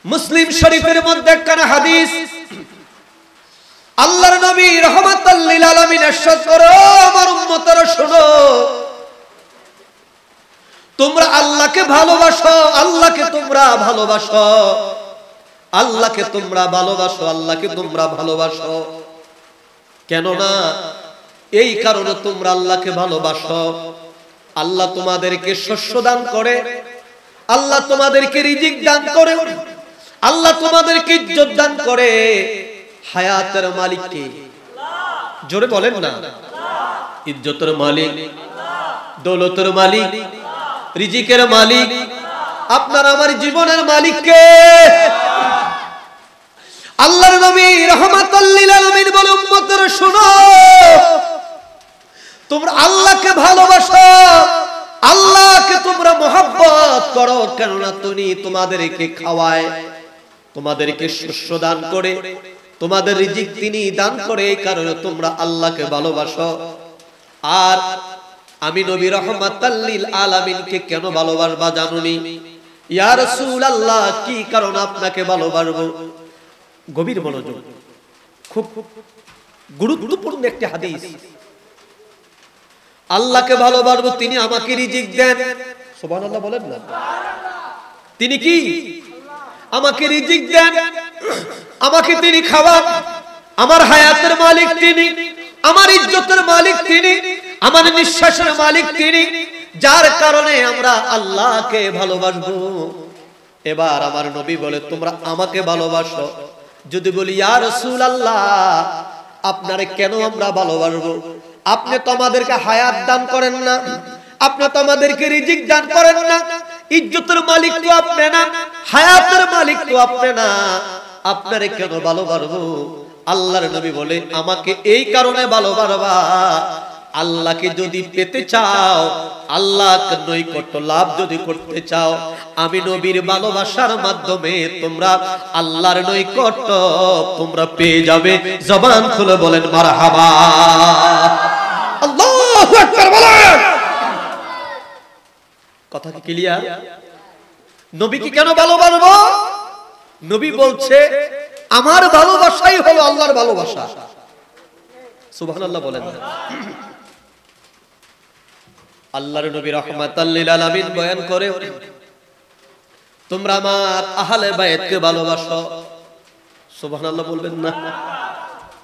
মুসলিম শরীফের মধ্যে একখানা হাদিস, আল্লাহর নবী রাহমাতাল লিল আলামিন ইরশাদ করে, আমার উম্মতরা শোনো, তোমরা আল্লাহকে ভালোবাসো, আল্লাহকে তোমরা ভালোবাসো, আল্লাহকে তোমরা ভালোবাসো, আল্লাহকে তোমরা ভালোবাসো। কেননা এই কারণে তোমরা আল্লাহকে ভালোবাসো, আল্লাহ তোমাদেরকে শস্য দান করে, আল্লাহ তোমাদেরকে রিজিক দান করে, আল্লাহ তোমাদেরকে ইজ্জত দান করে। হায়াতের মালিক কে? জোরে বলেন না। ইজ্জতের মালিক, দৌলতের মালিক, রিজিকের মালিক, আপনার আমার জীবনের মালিক কে? আল্লাহর নবী রাহমাতাল লিল আলামিন বলে, উম্মতরা শুনো, তোমরা আল্লাহকে ভালোবাসো, আল্লাহকে তোমরা মহব্বত করো, কেননা তিনি তোমাদেরকে খাওয়ায়, তোমাদেরকে শস্য দান করে, তোমাদের রিজিক তিনি দান করে, এই কারণে তোমরা আল্লাহকে ভালোবাসো। আর আমি নবী রাহমাতাল লিল আলামিনকে কেন ভালোবাসবা জানুনি? ইয়া রাসূলুল্লাহ, কি কারণে আপনাকে ভালোবাসবো? গভীর মনোযোগ, খুব গুরুত্বপূর্ণ একটি হাদিস। আল্লাহকে ভালোবাসবো, তিনি আমাকে রিজিক দেন। সুবহানাল্লাহ বলেন না। তিনি কি? আমাকে রিজিক দেন, আমাকে তিনি খাওয়ান, আমার হায়াতের মালিক তিনি, আমার ইজ্জতের মালিক তিনি, আমার নিঃশ্বাসের মালিক তিনি, যার কারণে আমরা আল্লাহকে ভালোবাসবো। এবার আমার নবী বলে, তোমরা আমাকে ভালোবাসো। যদি বলি, ইয়া রাসূলুল্লাহ, আপনারে কেন আমরা ভালোবাসবো? আপনি তো আমাদেরকে হায়াত দান করেন না, আপনি তো আমাদেরকে রিজিক দান করেন না, ইজ্জতের মালিক তো আপনি না, হায়াতের মালিক তো আপনি না, আপনারে কেন ভালোবাসবো? আল্লাহর নবী বলে, আমাকে এই কারণে ভালোবাসবা, আল্লাহকে যদি পেতে চাও, আল্লাহর নৈকট্য লাভ যদি করতে চাও, আমি নবীর ভালোবাসার মাধ্যমে তোমরা আল্লাহর নৈকট্য তোমরা পেয়ে যাবে। জবান খুলে বলেন মারহাবা। আল্লাহু আকবার বলেন। কথা কি ক্লিয়ার? নবীকে কেন ভালোবাসবো? নবী বলছে, আমার ভালোবাসাই হলো আল্লাহর ভালোবাসা। সুবহানাল্লাহ বলেন। আল্লাহর নবী রাহমাতাল লিল আলামিন বয়ান করে, তোমরা আমার আহলে বাইতকে ভালোবাসো। সুবহানাল্লাহ বলবেন না?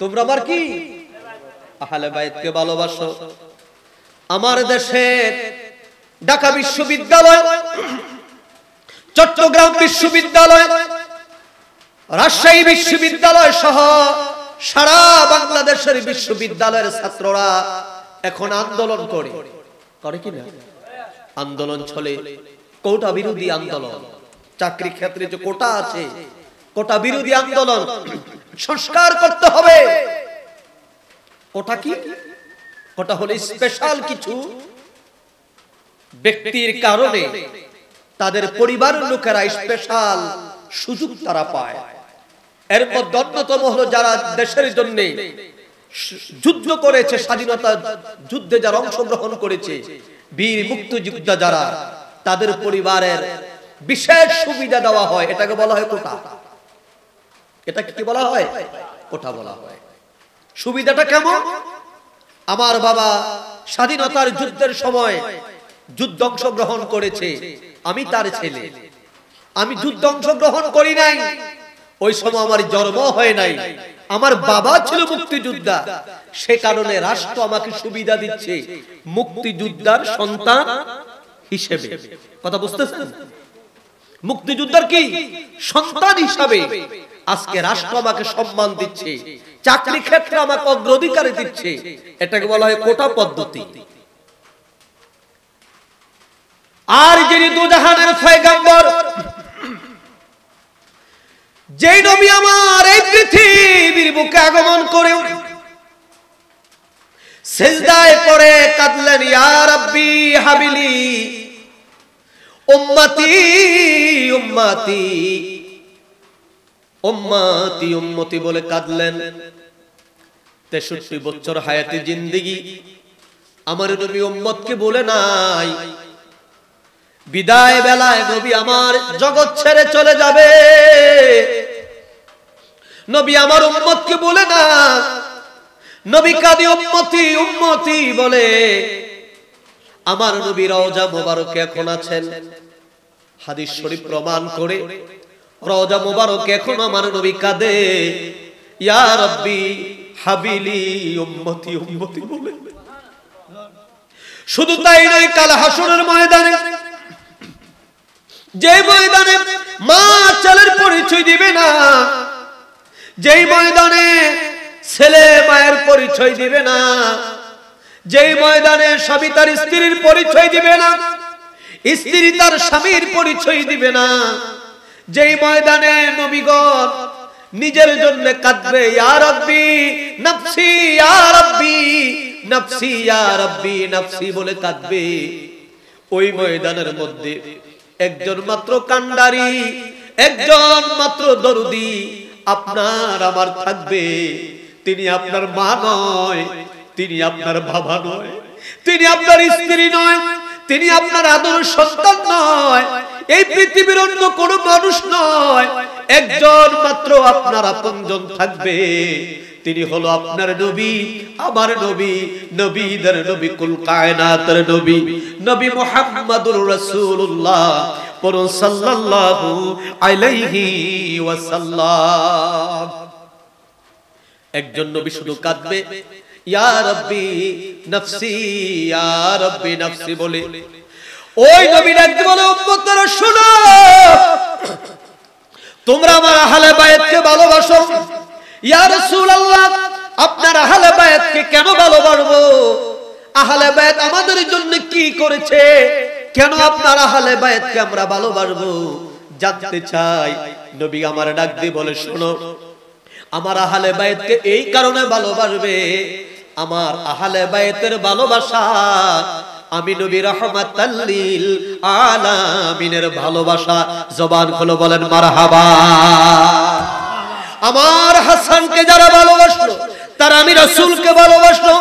তোমরা আমার কি? আহলে বাইতকে ভালোবাসো। আমার দেশের ঢাকা বিশ্ববিদ্যালয়, চট্টগ্রাম বিশ্ববিদ্যালয়, রাজশাহী বিশ্ববিদ্যালয় সহ সারা বাংলাদেশের বিশ্ববিদ্যালয়ের ছাত্ররা এখন আন্দোলন করে কি না? আন্দোলন চলে, কোটা বিরোধী আন্দোলন। চাকরি ক্ষেত্রে যে কোটা আছে, কোটা বিরোধী আন্দোলন সংস্কার করতে হবে। কোটা কি? কোটা হলো স্পেশাল কিছু ব্যক্তির কারণে তাদের পরিবারের লোকেরা স্পেশাল সুযোগ তারা পায়। এর মধ্যে অন্যতম হলো যারা দেশের জন্য যুদ্ধ করেছে, স্বাধীনতা যুদ্ধে যারা অংশগ্রহণ করেছে, বীর মুক্তিযোদ্ধা যারা, তাদের পরিবারের বিশেষ সুবিধা দেওয়া হয়। এটাকে বলা হয় কোটা। এটাকে কি বলা হয়? কোটা বলা হয়। সুবিধাটা কেমন? আমার বাবা স্বাধীনতার যুদ্ধের সময় যুদ্ধ অংশগ্রহণ করেছে, আমি তার ছেলে, আমি যুদ্ধ অংশগ্রহণ করি নাই, ওই সময় আমার জন্ম হয় নাই, আমার বাবা ছিল মুক্তিযোদ্ধা, সে কারণে রাষ্ট্র আমাকে সুবিধা দিচ্ছে মুক্তিযোদ্ধার সন্তান হিসেবে। কথা বুঝতেছেন? মুক্তিযোদ্ধার কি সন্তান হিসাবে আজকে রাষ্ট্র আমাকে সম্মান দিচ্ছে, চাকরি ক্ষেত্রে আমাকে অগ্রাধিকার দিচ্ছে। এটাকে বলা হয় কোটা পদ্ধতি। আর যিনি দুজাহানের পয়গম্বর, যেই নবী আমার এই পৃথিবীর বুকে আগমন করে সিজদায় পড়ে কাঁদলেন, ইয়া রাব্বি হাবিলি উম্মতি উম্মতি উম্মতি উম্মতি বলে কাঁদলেন। 63 বছর হায়াতে জিন্দেগি আমার নবী উম্মতকে বলে নাই বিদায় বেলায় নবী আমার জগৎ ছেড়ে চলে যাবে। নবী আমার উম্মতকে বলে না, নবী কাঁদে উম্মতি উম্মতি বলে। আমার নবী রওজা মোবারকে এখন আছেন, হাদিস শরীফ প্রমাণ করে রওজা মোবারকে এখন আমার নবী কাঁদে, ইয়া রাব্বি হাবিলি উম্মতি উম্মতি বলে। শুধু তাই নয়, কাল হাসরের ময়দানে, যে ময়দানে মা ছেলের পরিচয় দিবে না, যেই ময়দানে ছেলে মায়ের পরিচয় দিবে না, যেই ময়দানে স্বামী তার স্ত্রীর পরিচয় দিবে না, স্ত্রী তার স্বামীর পরিচয় দিবে না, যেই ময়দানে নবীগণ নিজের জন্য কাঁদবে, ইয়া রাব্বি নফসি ইয়া রাব্বি নফসি ইয়া রাব্বি নফসি বলে কাঁদবে, ওই ময়দানের মধ্যে একজন মাত্র কান্ডারি, একজন মাত্র দরদি আপনার আমার থাকবে। তিনি আপনার মা নয়, তিনি আপনার বাবা নয়, তিনি আপনার স্ত্রী নয়, তিনি আপনার আদরের সন্তান নয়, এই পৃথিবীর অন্য কোনো মানুষ নয়। একজন মাত্র আপনার আপনজন থাকবে, তিনি হলো আপনার নবী, আমার নবী, নবীদের নবী, কুল কায়নাতের নবী, নবী মুহাম্মদুর রাসূলুল্লাহ সাল্লাল্লাহু আলাইহি ওয়াসাল্লাম। একজন নবী শুধু কাঁদবে, ইয়া রাব্বি নফসি ইয়া রাব্বি নফসি বলে। ওই নবী ডাকতে বলে, উম্মতরা শুনো, তোমরা আমার আহলে বায়াতকে ভালোবাসো। ইয়া রাসূলুল্লাহ, আপনার আহলে বায়াতকে কেন ভালোবাসবো? আহলে বায়াত আমাদের জন্য কি করেছে? কেন আপনার আহলে বায়াতকে আমরা ভালোবাসবো? জানতে চাই। নবী আমার ডাক দিয়ে বলে, শোনো, আমার আহলে বায়াতকে এই কারণে ভালোবাসবে, আমার আহলে বায়াতের ভালোবাসা আমি নবী রাহমাতাল লিল আলামিনের ভালোবাসা। জবান খুলে বলেন মারহাবা। আমার হাসানকে যারা ভালোবাসলো তারা আমি রাসূলকে ভালোবাসলো,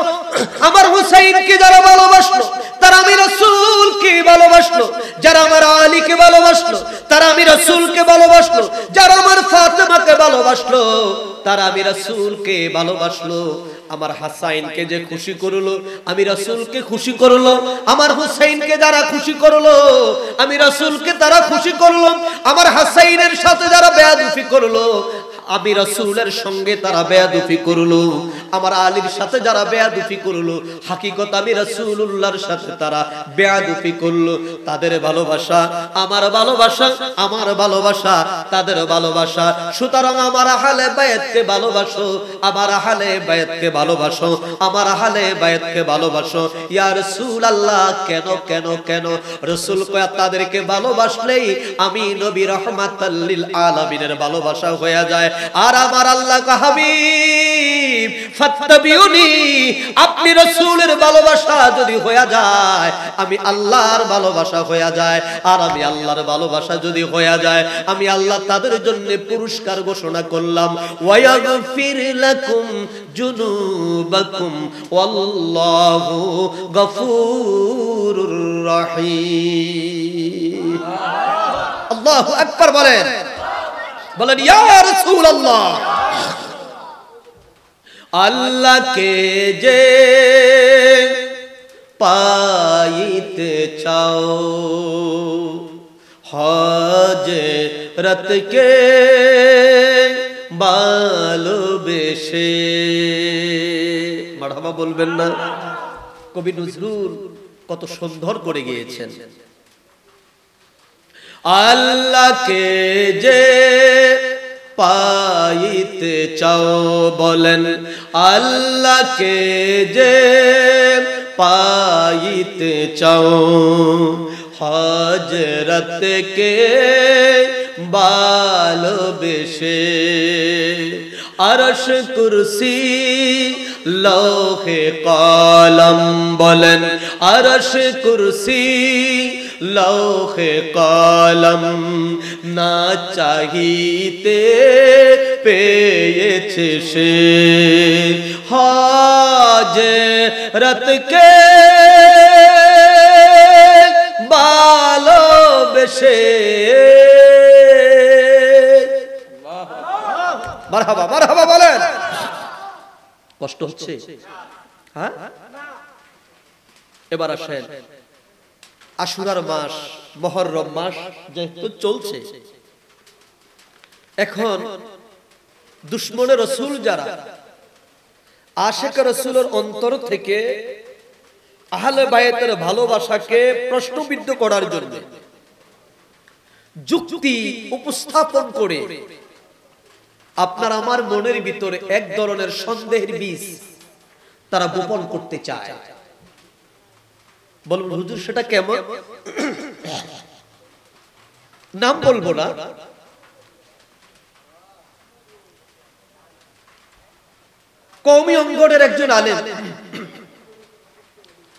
আমার হুসাইনকে যারা ভালোবাসলো তারা আমি রাসূলকে ভালোবাসলো, যারা আমার আলীকে ভালোবাসলো তারা আমি রাসূলকে ভালোবাসলো, যারা আমার ফাতেমাকে ভালোবাসলো তারা আমি রাসূলকে ভালোবাসলো। আমার হাসাইনকে যে খুশি করলো আমি রাসূলকে খুশি করলো, আমার হুসাইনকে যারা খুশি করলো আমি রাসূলকে তারা খুশি করলো, আমার হাসাইনের সাথে যারা বেয়াদবি করলো আমি রাসূলের সঙ্গে তারা বেয়াদবি করলো, আমার আলীর সাথে যারা বেয়াদবি করলো হাকিকত আমি রাসূলুল্লাহর সাথে তারা বেয়াদবি করলো। তাদের ভালোবাসা আমার ভালোবাসা, আমার ভালোবাসা তাদের ভালোবাসা। সুতরাং আমার আহলে বায়াতকে ভালোবাসো, আমার আহলে বায়াতকে ভালোবাসো, আমার আহলে বায়াতকে ভালোবাসো। ইয়া রাসূলুল্লাহ, কেন কেন কেন? রাসূল কয় তাদেরকে ভালোবাসলেই আমি নবী রাহমাতাল লিল আলামিনের ভালোবাসা হয়ে যায়। আর আমার আল্লাহ কা হাবিব ফাত্তাবিউনি, আপনি রাসূলের ভালোবাসা যদি হয়ে যায় আমি আল্লাহর ভালোবাসা হয়ে যায়, আর আমি আল্লাহর ভালোবাসা যদি হয়ে যায় আমি আল্লাহ তাদের জন্য পুরস্কার ঘোষণা করলাম, ওয়ায়াগফির লাকুম জুনুবাকুম ওয়াল্লাহু গফুরুর রহিম। আল্লাহু আকবার বলেন, বলেন ইয়া রাসূলুল্লাহ। আল্লাহকে যে পাইতে চাও হযরতকে ভালোবেসে, মারহাবা বলবেন না? কবি নজরুল কত সুন্দর করে গিয়েছেন। আল্লাহকে যে পাইতে চাও, বলেন আল্লাহকে যে পাইতে চাও হযরতকে ভালোবেসে, আরশ কুরসি লৌহে কলম, বলেন আরশ কুরসি লৌহে কলম না চাহিতে পেয়েছে সে হযরতকে ভালো দেশে মারহাবা মারহাবা বলেন। কষ্ট হচ্ছে? হ্যাঁ, এবার আসেন আশুরার মাস, মুহররম মাস যেহেতু চলছে, এখন দুশমনে রাসূল যারা আশিক রাসূলের অন্তর থেকে আহলে বায়াতের ভালোবাসাকে প্রশ্নবিদ্ধ করার জন্য যুক্তি উপস্থাপন করে আপনার আমার মনের ভিতরে এক ধরনের সন্দেহের বীজ তারা বপন করতে চায়। বলুন হুজুর সেটা কেমন? নাম বলবো না, কওমি অঙ্গনের একজন আলেম,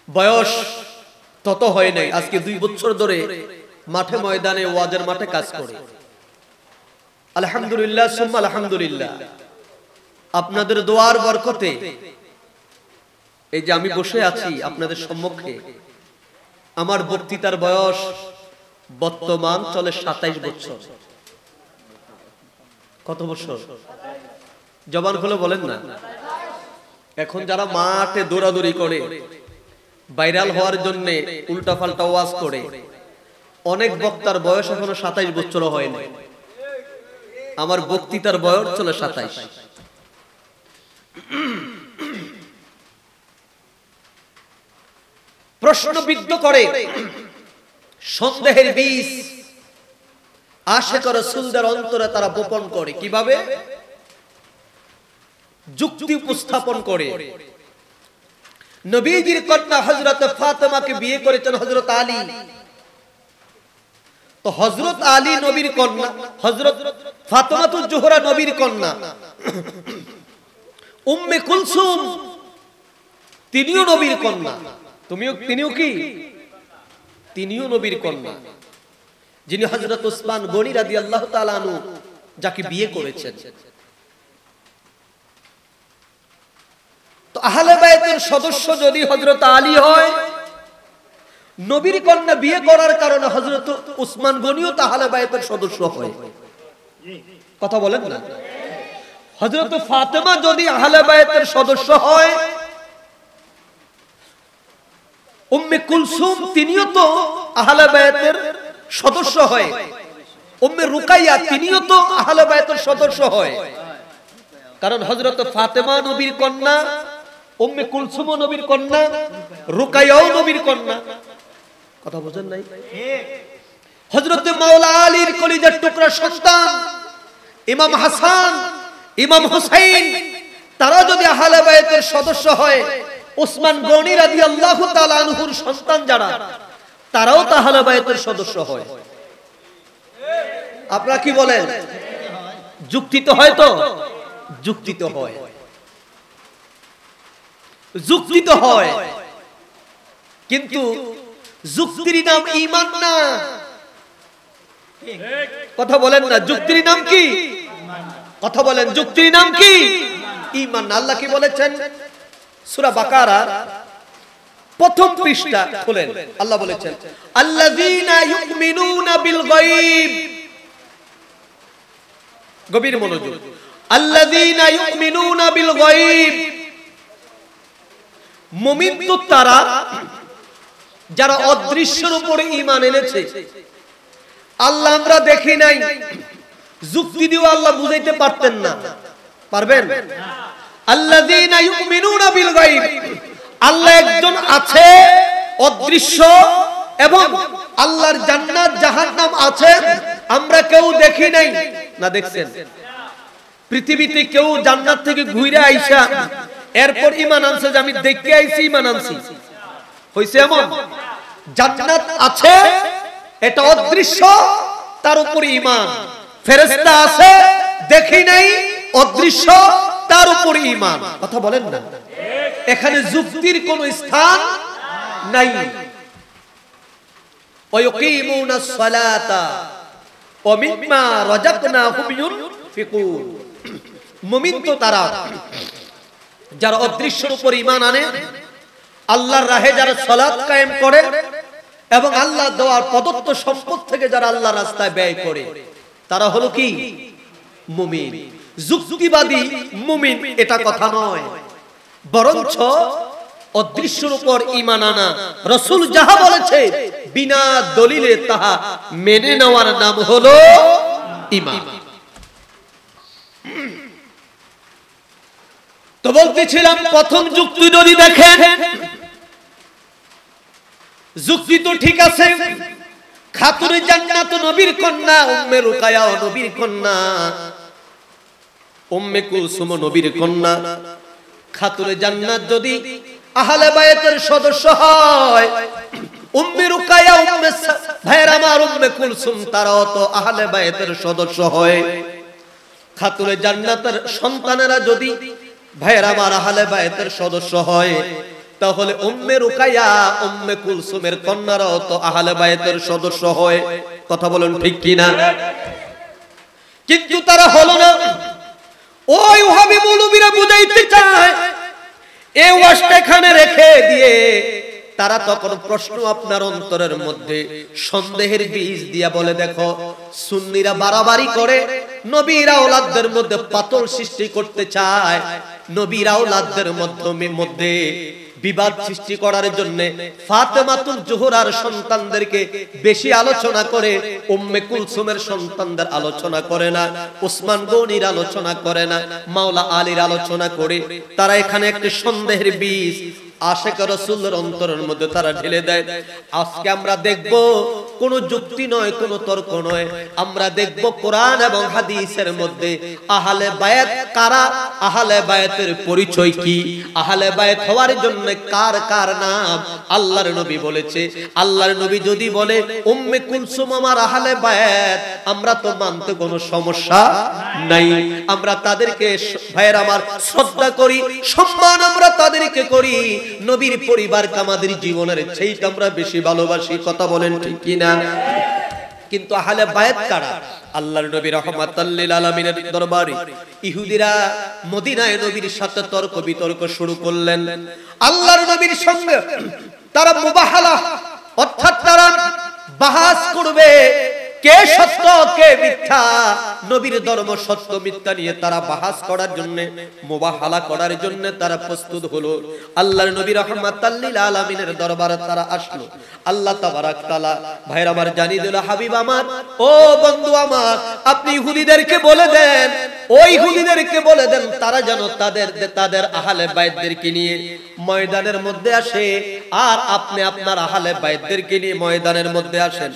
বয়স তত হয় নাই, আজকে 2 বছর ধরে মাঠে ময়দানে ওয়াজের মাঠে কাজ করে। আলহামদুলিল্লাহ সুম্মা আলহামদুলিল্লাহ, আপনাদের দোয়ার বরকতে এই যে আমি বসে আছি আপনাদের সম্মুখে, আমার বক্তৃতার বয়স বর্তমান চলে 27 বছর। কত বছর? জবান খুলে বলেন না। এখন যারা মাঠে দৌড়াদৌড়ি করে, ভাইরাল হওয়ার জন্য উল্টাপাল্টা ওয়াজ করে, অনেক বক্তার বয়স এখনো 27 বছর হয়নি। আমার বক্তৃতার বয়স চলে 27। প্রশ্নবিদ্ধ করে সন্দেহের বীজ আশিক রাসূলদের অন্তরে তারা বপন করে। কিভাবে? যুক্তি উপস্থাপন করে। নবীজির কন্যা হযরত ফাতেমাকে বিয়ে করেছেন হযরত আলী, তো হযরত আলী নবীর কন্যা, হযরত ফাতেমাতুজ জোহরা নবীর কন্যা, উম্মে কুলসুম তিনিও নবীর কন্যা। তিনিও কি? তিনিও নবীর কন্যা, যিনি হযরত উসমান গনি রাদিয়াল্লাহু তাআলা আনহু যাকে বিয়ে করেছেন। তো আহলে বায়াতের সদস্য যদি হযরত আলী হয়, নবীর কন্যা বিয়ে করার কারণে হযরত উসমান গনিও আহলে বায়াতের সদস্য হয়। কথা বলেন না। হযরত ফাতেমা যদি আহলে বায়াতের সদস্য হয়, উম্মে কুলসুম তিনিও তো আহলে বায়াতের সদস্য হয়। উম্মে রুকাইয়া তিনিও তো আহলে বায়াতের সদস্য হয়। কারণ হযরত ফাতেমা নবীর কন্যা, উম্মে কুলসুম নবীর কন্যা, রুকাইয়াও নবীর কন্যা। কথা বুঝেন নাই? হযরত মাওলা আলীর কলিজার টুকরা সন্তান ইমাম হাসান, ইমাম হুসাইন, তারা যদি আহলে বায়াতের সদস্য হয়, উসমান গনি রাদিয়াল্লাহু তাআলা আনহুর সন্তান যারা, তারাও তো আহলে বায়াতের সদস্য হয়। আপনারা কি বলেন? যুক্তি তো হয়, তো যুক্তি তো হয়, যুক্তি তো হয়, কিন্তু যুক্তির নাম ঈমান না। কথা বলেন না। যুক্তির নাম কি? কথা বলেন, যুক্তির নাম কি? ঈমান। আল্লাহ কি বলেছেন? সূরা বাকারা প্রথম পৃষ্ঠা খুলেন, আল্লাহ বলেছেন আল্লাযীনা ইউমিনুনা বিল গায়ব। গভীর মনোযোগ। আল্লাযীনা ইউমিনুনা বিল গায়ব, মুমিন তো তারা যারা অদৃশ্যের উপরে ঈমান এনেছে। আল্লাহ আমরা দেখি নাই, যুক্তি দিও আল্লাহ বুঝাইতে পারতেন না। পারবেন? আল্লাযীনা ইউমিনুনা বিল গায়ব, আল্লাহ একজন আছে অদৃশ্য, এবং আল্লাহর জান্নাত জাহান্নাম আছে, আমরা কেউ দেখি নাই। না দেখছেন? পৃথিবীতে কেউ জান্নাত থেকে ঘুরে আইসা এরপর ঈমান আনছে যে আমি দেখতে আইছি, ঈমান আনছি? হইছে এমন? জান্নাত আছে, এটা অদৃশ্য, তার উপর ঈমান। ফেরেশতা আছে, দেখি নাই, অদৃশ্য, তার উপর ঈমান। কথা বলেন না। এখানে যুক্তির কোন স্থান নাই। ওয়ায়ুকিমুনাস সালাতা ওয়া মিম্মা রাযাকনাহুম ইউনফিকুন। মুমিন তো তারা যারা অদৃশ্যের উপর ঈমান আনে, আল্লাহর রাহে যারা সালাত কায়েম করে, এবং আল্লাহ দেওয়ার প্রদত্ত সম্পদ থেকে যারা আল্লাহ রাস্তায় ব্যয় করে তারা হলো কি মুমিন। যুক্তিবাদী মুমিন এটা কথা নয়, বরঞ্চ অদৃশ্যের উপর ঈমান আনা, রাসূল যাহা বলেছে বিনা দলিলে তাহা মেনে নেওয়ার নাম হলো ঈমান। তো বলতেছিলাম প্রথম যুক্তি যদি দেখেন, যুক্তি তো ঠিক আছে, খাতুনে জান্নাত নবীর কন্যা, উম্মে রুকায়া নবীর কন্যা, উম্মে কুলসুম নবীর কন্যা। খাতুনে জান্নাত যদি আহলে বায়তের সদস্য হয়, উম্মে রুকায়া উম্মে ভাইরা আমার উম্মে কুলসুম তারাও তো আহলে বায়তের সদস্য হয়। খাতুনে জান্নাতের সন্তানেরা যদি ভাইরা আমার আহলে বায়তের সদস্য হয়, তাহলে উম্মে রুকায়া উম্মে কুলসুমের কন্যারাও তো আহলে বায়তের সদস্য হয়। কথা বলেন ঠিক কিনা? কিন্তু তারা হলো না। ওই ওহাবী মৌলবীরা বুঝাইতে চায়, এই ওয়াজটা এখানে রেখে দিয়ে তারা তখন প্রশ্ন আপনার অন্তরের মধ্যে সন্দেহের বীজ দিয়া বলে, দেখো সুন্নিরা বাড়াবাড়ি করে, নবীর আওলাদদের মধ্যে পাতল সৃষ্টি করতে চায়, নবীর আওলাদদের মধ্যে বিবাদ সৃষ্টি করার জন্য ফাতেমাতুল জোহরার সন্তানদেরকে বেশি আলোচনা করে, উম্মে কুলসুমের সন্তানদের আলোচনা করে না, ওসমান গনির আলোচনা করে না, মাওলা আলীর আলোচনা করে। তারা এখানে একটি সন্দেহের বীজ আশিক রাসূলের অন্তরের মধ্যে তারা ঢেলে দেয়। আজকে আমরা দেখব কোন যুক্তি নয়, কোন তর্ক নয়, আমরা দেখব কোরআন এবং হাদিসের মধ্যে আহলে বায়াত কারা, আহলে বায়াতের পরিচয় কি, আহলে বায়াত হওয়ার জন্য কার কার নাম আল্লাহর নবী বলেছে। আল্লাহর নবী যদি বলে উম্মে কুলসুম আমার আহলে বায়াত, আমরা তো মানতে কোনো সমস্যা নাই, আমরা তাদেরকে ভাইয়ের আমার শ্রদ্ধা করি, সম্মান আমরা তাদেরকে করি, নবীর পরিবারকে আমাদের জীবনের চেয়ে আমরা বেশি ভালোবাসি। কথা বলেন ঠিক কিনা? কিন্তু আহলে বায়াত কারা? আল্লাহর নবী রাহমাতাল লিল আলামিনের দরবারে ইহুদিরা মদিনায় নবীর সাথে তর্ক বিতর্ক শুরু করলেন। আল্লাহর নবীর সঙ্গে তারা মুবাহালা, অর্থাৎ তারা বাহাস করবে, কে সত্য কে মিথ্যা, নবীর ধর্ম সত্য মিথ্যা নিয়ে তারা বাহাস করার জন্য, মুবাহালা করার জন্য তারা প্রস্তুত হলো। আল্লাহর নবী রাহমাতাল লিল আলামিনের দরবারে তারা আসলো। আল্লাহ তাবারাক তাআলা ভাইরা আমার জানিয়ে দিল, হাবিব আমার, ও বন্ধু আমার, আপনি ইহুদিদেরকে বলে দেন, ওই ইহুদিদেরকে বলে দেন তারা যেন তাদের আহলে বাইতদেরকে নিয়ে ময়দানের মধ্যে আসে, আর আপনি আপনার আহলে বাইতদেরকে নিয়ে ময়দানের মধ্যে আসেন।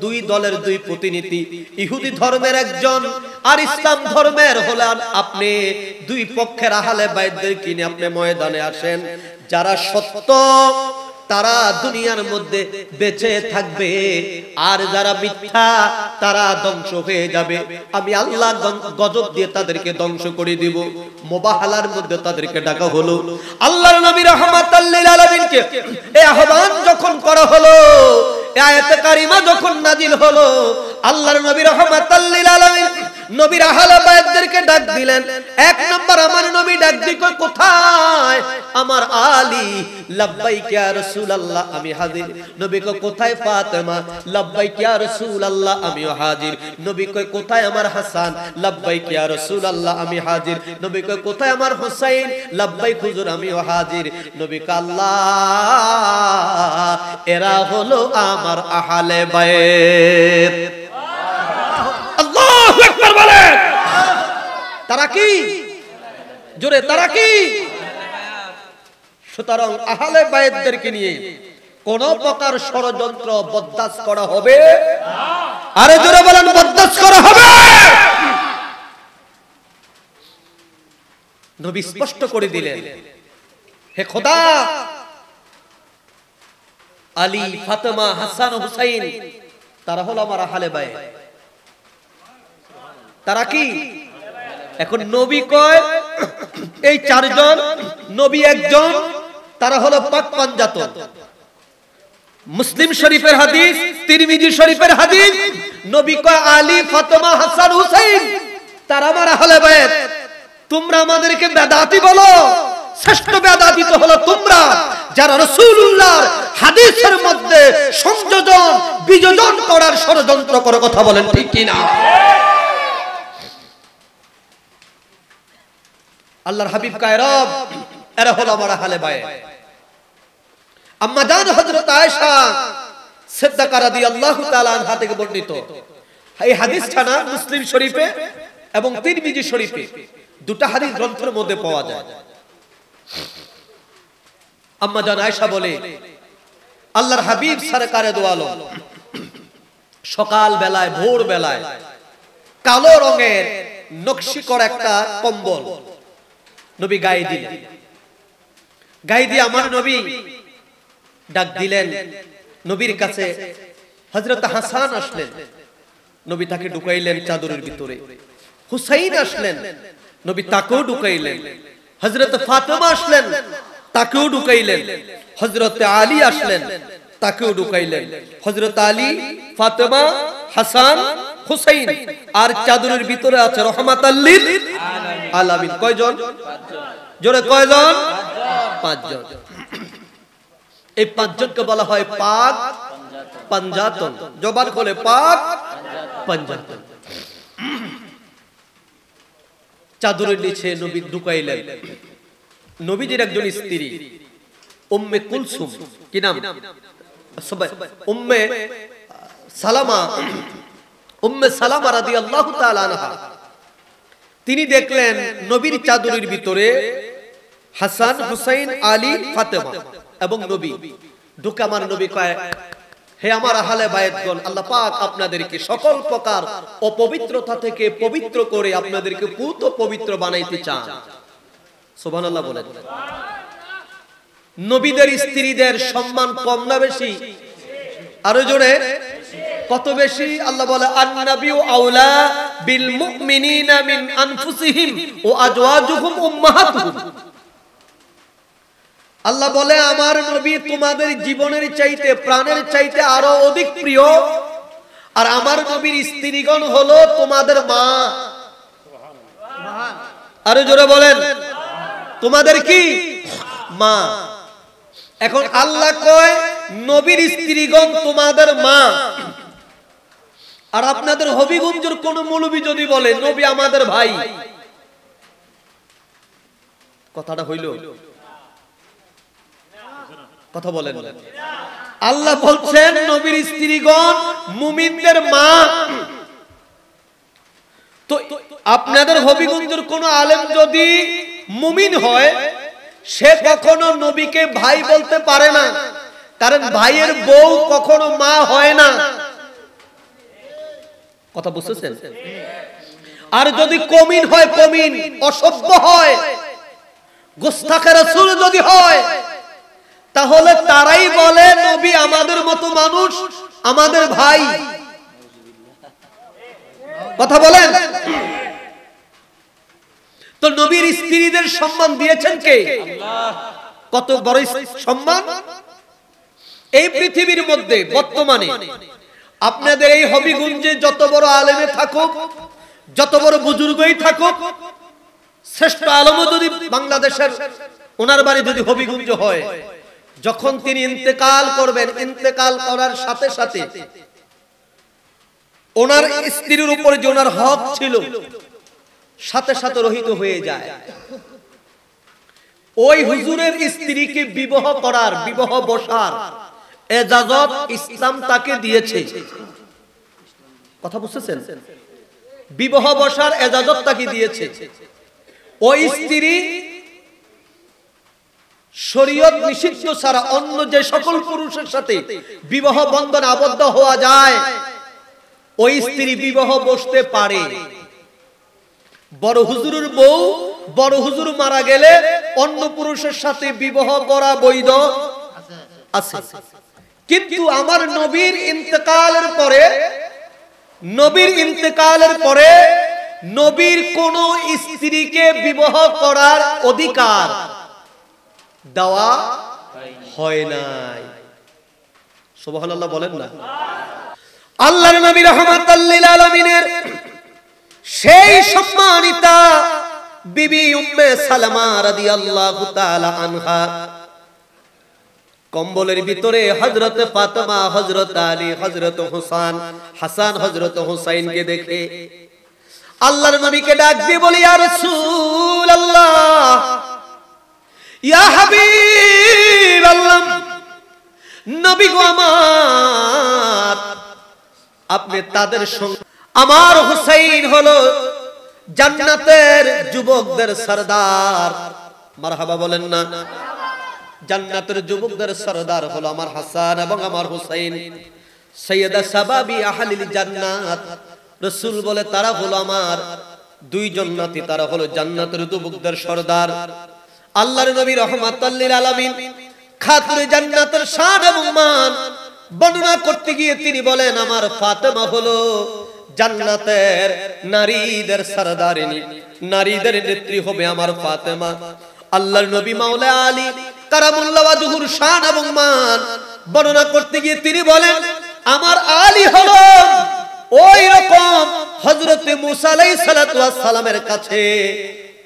দুই দলের দুই প্রতিনিধি, ইহুদি ধর্মের একজন আর ইসলাম ধর্মের হলেন আপনি, দুই পক্ষের আহলে বাইতদেরকে নিয়ে আপনি ময়দানে আসেন। যারা সত্য তারা দুনিয়ার মধ্যে বেঁচে থাকবে, আর যারা মিথ্যা তারা ধ্বংস হয়ে যাবে। আমি আল্লাহ গজব দিয়ে তাদেরকে ধ্বংস করে দিব। মুবাহালার মধ্যে তাদেরকে ডাকা হলো। আল্লাহর নবী রাহমাতাল লিল আলামিনকে এই আহ্বান যখন করা হলো, এই আয়াতে কারিমা যখন নাজিল হলো, আল্লাহর নবী রাহমাতাল লিল আলামিন নবীর আহলে বায়াতদেরকে ডাক দিলেন। এক নাম্বার আমার নবী ডাক দিল, কোথায় আমার আলী? লাব্বাইক ইয়া রাসূলুল্লাহ, আমি হাজির। নবী কয় কোথায় ফাতেমা? লাব্বাইক ইয়া রাসূলুল্লাহ, আমিও হাজির। নবী কয় কোথায় আমার হাসান? লাব্বাইক ইয়া রাসূলুল্লাহ, আমি হাজির। নবী কয় কোথায় আমার হুসাইন? লাব্বাইক হুজুর, আমিও হাজির। নবী কয় আল্লাহ, এরা হলো আমার আহলে বায়াত। আল্লাহু আকবার বলেন। তারা কি? জোরে, তারা কি? সুতরাং আহলে বায়াতদেরকে নিয়ে কোন প্রকার ষড়যন্ত্র বরদাস্ত করা হবে না। আরে জোরে বলেন, বরদাস্ত করা হবে। নবী স্পষ্ট করে দিলেন, হে খোদা, আলী, ফাতেমা, হাসান, হুসাইন তারা হলো আমার আহলে বায়াত। তারা কি? এখন নবী কয় এই চারজন, নবী একজন, তারা হলো পাক পাঞ্জাতন। মুসলিম শরীফের হাদিস, তিরমিজি শরীফের হাদিস, নবী কয় আলী, ফাতেমা, হাসান, হুসাইন তারা আমার আহলে বায়াত। তোমরা আমাদেরকে বেদাতি বলো, শ্রেষ্ঠ বেদাতিত হলো তোমরা যারা রাসূলুল্লাহর হাদিসের মধ্যে সংযোজন বিযোজন করার ষড়যন্ত্র করে। কথা বলেন ঠিক কি না? আল্লাহর হাবিব কয় রব এরা হলো আমার আহলে বাইত। আম্মা জান হযরত আয়েশা সিদ্দিকা রাদিয়াল্লাহু তাআলা আনহা থেকে বর্ণিত এই হাদিসটা না মুসলিম শরীফে এবং তিরমিজি শরীফে দুটো হাদিস গ্রন্থের মধ্যে পাওয়া যায়। আম্মা জান আয়েশা বলে আল্লাহর হাবিব সরকারে দো আলম সকাল বেলায় ভোর বেলায় কালো রঙের নকশি করা একটা কম্বল নবী গায়ে দিলেন। গায়ে দিয়ে আমার নবী ডাক দিলেন। নবীর কাছে হযরত হাসান আসলেন, নবী তাকে ঢুকাইলেন চাদরের ভিতরে। হুসাইন আসলেন, নবী তাকেও ঢুকাইলেন। হযরত ফাতেমা আসলেন, তাকেও ঢুকাইলেন। হযরত আলী আসলেন, তাকেও ঢুকাইলেন। হযরত আলী, ফাতেমা, হাসান, হুসাইন আর চাদরের ভিতরে আছে রহমাতাল লিল আলামিন। কয়জন? জোরে কয়জন? পাঁচজন। এই পাঁচজনকে বলা হয় পাক পাঞ্জাতন। জবান খোলে পাক পাঞ্জাতন। চাদরের নিচে নবী ঢুকাইলেন। নবীজির একজন স্ত্রী উম্মে কুলসুম, কি নাম? উম্মে সালামা, উম্মে সালামা রাদিয়াল্লাহু তাআলা আনহা। তিনি দেখলেন নবীর চাদরের ভিতরে হাসান, হুসাইন, আলী, ফাতেমা এবং নবী ঢুকে। আমার নবী কয় হে আমার আহলে বায়াতগণ, আল্লাহ পাক আপনাদেরকে সকল প্রকার অপবিত্রতা থেকে পবিত্র করে আপনাদেরকে পুত পবিত্র বানাইতে চান। সুবহানাল্লাহ বলেন। নবীদের স্ত্রীদের সম্মান কম না বেশি? আরো জোরে কত বেশি? আল্লাহ বলে আন-নাবিয়্যু আওলা বিল মুমিনিনা মিন আনফুসিহিম ওয়া আজওয়াজুহুম উম্মাহাতুহুম। আল্লাহ বলে আমার নবী তোমাদের জীবনের চাইতে প্রাণের চাইতে আরো অধিক প্রিয়, আর আমার নবীর স্ত্রীগণ হলো তোমাদের মা। আরো জোরে বলেন তোমাদের কি মা। এখন আল্লাহ কয় নবীর স্ত্রীগণ তোমাদের মা, আর আপনাদের হবিগঞ্জের কোন মৌলবী যদি বলে নবী আমাদের ভাই, কথাটা হইল? কথা বলেন। আল্লাহ বলছেন নবীর স্ত্রীগণ মুমিনদের মা। তো আপনাদের হবিগঞ্জের কোন আলেম যদি মুমিন হয় সে কখনো নবীকে ভাই বলতে পারে না, কারণ ভাইয়ের বউ কখনো মা হয় না। কথা বুঝতেছেন? আর যদি কমিন হয়, কমিন অসভ্য হয়, গোস্তাখে রাসূল যদি হয়, তাহলে তারাই বলে নবী আমাদের মতো মানুষ, আমাদের ভাই। কথা বলেন। তো নবীর স্ত্রীদের সম্মান দিয়েছেন কে? আল্লাহ। কত বড় সম্মান! এই পৃথিবীর মধ্যে বর্তমানে আপনাদের এই হবিগঞ্জে যত বড় আলেমে থাকুক, যত বড় বুজুর্গই থাকুক, শ্রেষ্ঠ আলেমও যদি বাংলাদেশের ওনার বাড়ি যদি হবিগঞ্জ হয়, যখন তিনি ইন্তেকাল করবেন, ইন্তেকাল করার সাথে সাথে ওনার স্ত্রীর উপরে যে ওনার হক ছিল সাথে সাথে রহিত হয়ে যায়। ওই হুজুরের স্ত্রীকে বিবাহ করার, বিবাহ বসার ইজাজত ইসলাম তাকে দিয়েছে। কথা বুঝতেছেন? বিবাহ বসার ইজাজত তাকে দিয়েছে। ওই স্ত্রী শরীয়ত নিষিদ্ধ ছাড়া অন্য যে সকল পুরুষের সাথে বিবাহ বন্ধনে আবদ্ধ হওয়া যায়, ওই স্ত্রী বিবাহ বসতে পারে। বড় হুজুরের বউ, বড় হুজুর মারা গেলে অন্য পুরুষের সাথে বিবাহ করা বৈধ আছে। কিন্তু আমার নবীর ইন্তেকালের পরে, নবীর ইন্তেকালের পরে নবীর কোন স্ত্রীকে বিবাহ করার অধিকার দেওয়া হয় নাই। সুবহানাল্লাহ বলেন না। আল্লাহর নবী রাহমাতাল লিল আলামিনের সেই সম্মানিতা বিবি উম্মে সালামা রাদিয়াল্লাহু তাআলা আনহা কম্বলের ভিতরে হযরত ফাতেমা, হযরত আলী, হযরত হাসান, হযরত হুসাইনকে দেখে আল্লাহর নবীকে ডাক দিয়ে বলি, ইয়া রাসূলুল্লাহ, ইয়া হাবিবাল্লাহ, নবী গো আমার, আপনি তাদের সঙ্গে, আমার হুসাইন হলো জান্নাতের যুবকদের সরদার। মারহাবা বলেন না? জান্নাতের যুবকদের সরদার হলো আমার হাসান এবং আমার হুসাইন, সাইয়্যিদা শাবাবি আহলিল জান্নাত। রাসূল বলে তারা হলো আমার দুই জান্নাতি, তারা হলো জান্নাতের যুবকদের সরদার। আল্লাহর নবী রাহমাতাল লিল আলামিন খাতুনে জান্নাতের শান এবং মান বর্ণনা করতে গিয়ে তিনি বলেন, আমার ফাতেমা হলো জান্নাতের নারীদের সরদারিনী, নারীদের নেত্রী হবে আমার ফাতেমা। আল্লাহর নবী মাওলা আলী কারামুল্লাহ ওয়াজহুর শান এবং মান বর্ণনা করতে গিয়ে তিনি বলেন, আমার আলী হলো ওই রকম হযরতে মুসা আলাইহিস সালাতু ওয়াস সালামের কাছে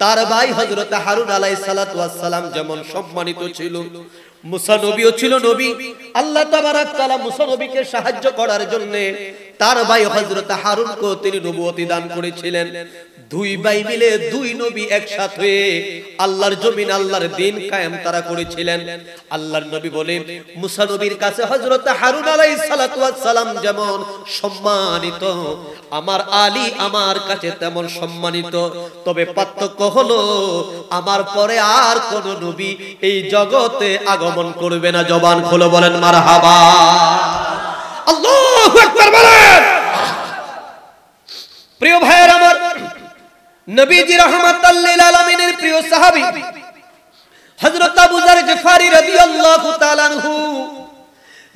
তার ভাই হযরতে হারুন আলাইহিস সালাতু ওয়াস সালাম যেমন সম্মানিত ছিল, মুসা নবীও ছিল নবী। আল্লাহ তাবারাক তাআলা মুসা নবীকে সাহায্য করার জন্য তার ভাই হযরত হারুনকে তিনি নবুয়তি দান করেছিলেন। দুই ভাই মিলে দুই নবী একসাথে হয়ে আল্লাহর জমিন, আল্লাহর দ্বীন কায়েম তারা করেছিলেন। আল্লাহর নবী বলেন, মুসা নবীর কাছে হযরত হারুন আলাইহিস সালাতু ওয়াস সালাম যেমন সম্মানিত, আমার আলী আমার কাছে তেমন সম্মানিত। তবে পার্থক্য হলো আমার পরে আর কোন নবী এই জগতে আগমন করবে না। জবান খুলে বলেন মারহাবা, আল্লাহু আকবার বলেন। প্রিয় ভাইয়ের আমার, নবীজি রাহমাতাল লিল আলামিনের প্রিয় সাহাবী হযরত আবু যার গিফারি রাদিয়াল্লাহু তাআলা আনহু,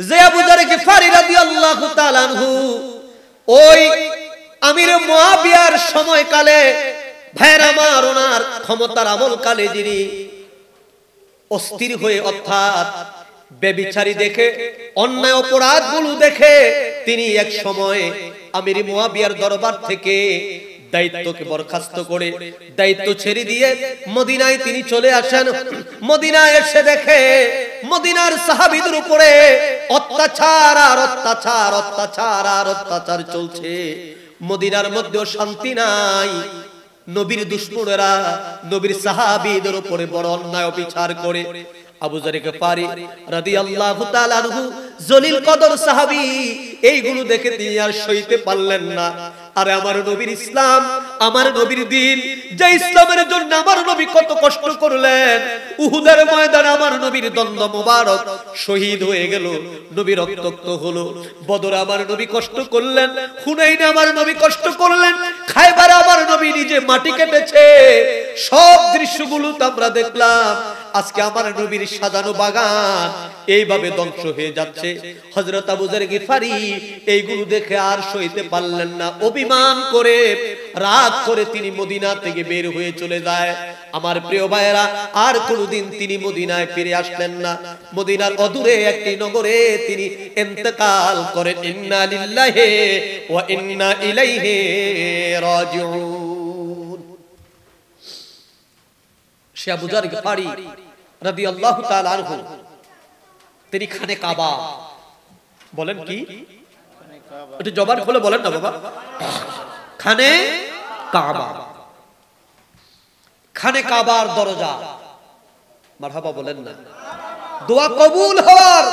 যে আবু যার গিফারি রাদিয়াল্লাহু তাআলা আনহু ওই আমির মুয়াবিয়ার সময়কালে, ভাইয়ের আমার, ওনার ক্ষমতার আমলকালে যিনি অস্থির হয়ে, অর্থাৎ বেবিচারী দেখে, অন্যায় অপরাধগুলো দেখে তিনি এক সময় আমির মুয়াবিয়ার দরবার থেকে দায়িত্বকে বরখাস্ত করে দায়িত্ব ছেড়ে দিয়ে মদিনায় তিনি চলে আসেন। মদিনায় এসে দেখে মদিনার সাহাবীদের উপরে অত্যাচার আর অত্যাচার, অত্যাচার আর অত্যাচার চলছে। মদিনার মধ্যেও শান্তি নাই। নবীর দুশমনেরা নবীর সাহাবীদের উপরে বড় অন্যায় বিচার করে। আবু যার গিফারি রাদিয়াল্লাহু তাআলা আনহু জলিল কদর সাহাবী, এইগুলো দেখে তিনি আর সইতে পারলেন না। আরে আমার নবীর ইসলাম, আমার নবীর দ্বীন, যে ইসলামের জন্য আমার নবী কত কষ্ট করলেন, উহুদের ময়দানে আমার নবীর দন্দ মোবারক শহীদ হয়ে গেল, নবী রক্তাক্ত হলো। বদরে আমার নবী কষ্ট করলেন, হুনাইনে আমার নবী কষ্ট করলেন, খায়বারে আমার নবী নিজে মাটি কেটেছে। সব দৃশ্যগুলো তো আমরা দেখলাম। আজকে আমার নবীর সাজানো বাগান এইভাবে ধ্বংস হয়ে যাচ্ছে। হযরত আবু যার গিফারি এইগুলো দেখে আর সইতে পারলেন না। অভিমান করে, রাগ করে তিনি মদিনা থেকে বের হয়ে চলে যায়। আমার প্রিয় ভাইয়েরা, আর কোনদিন তিনি মদিনায় ফিরে আসলেন না। মদিনার অদূরে একটি নগরে তিনি ইন্তেকাল করেন। ইন্না লিল্লাহি ওয়া ইন্না ইলাইহি রাজিউন। সে আবু যার গিফারি রাদিয়াল্লাহু তাআলা আনহু তিনি খানে কাবা, বলেন কি? একটু জবান খুলে বলেন না বাবা। খানে কাবা, খানে কাবার দরজা, মারহাবা বলেন না। দোয়া কবুল হওয়ার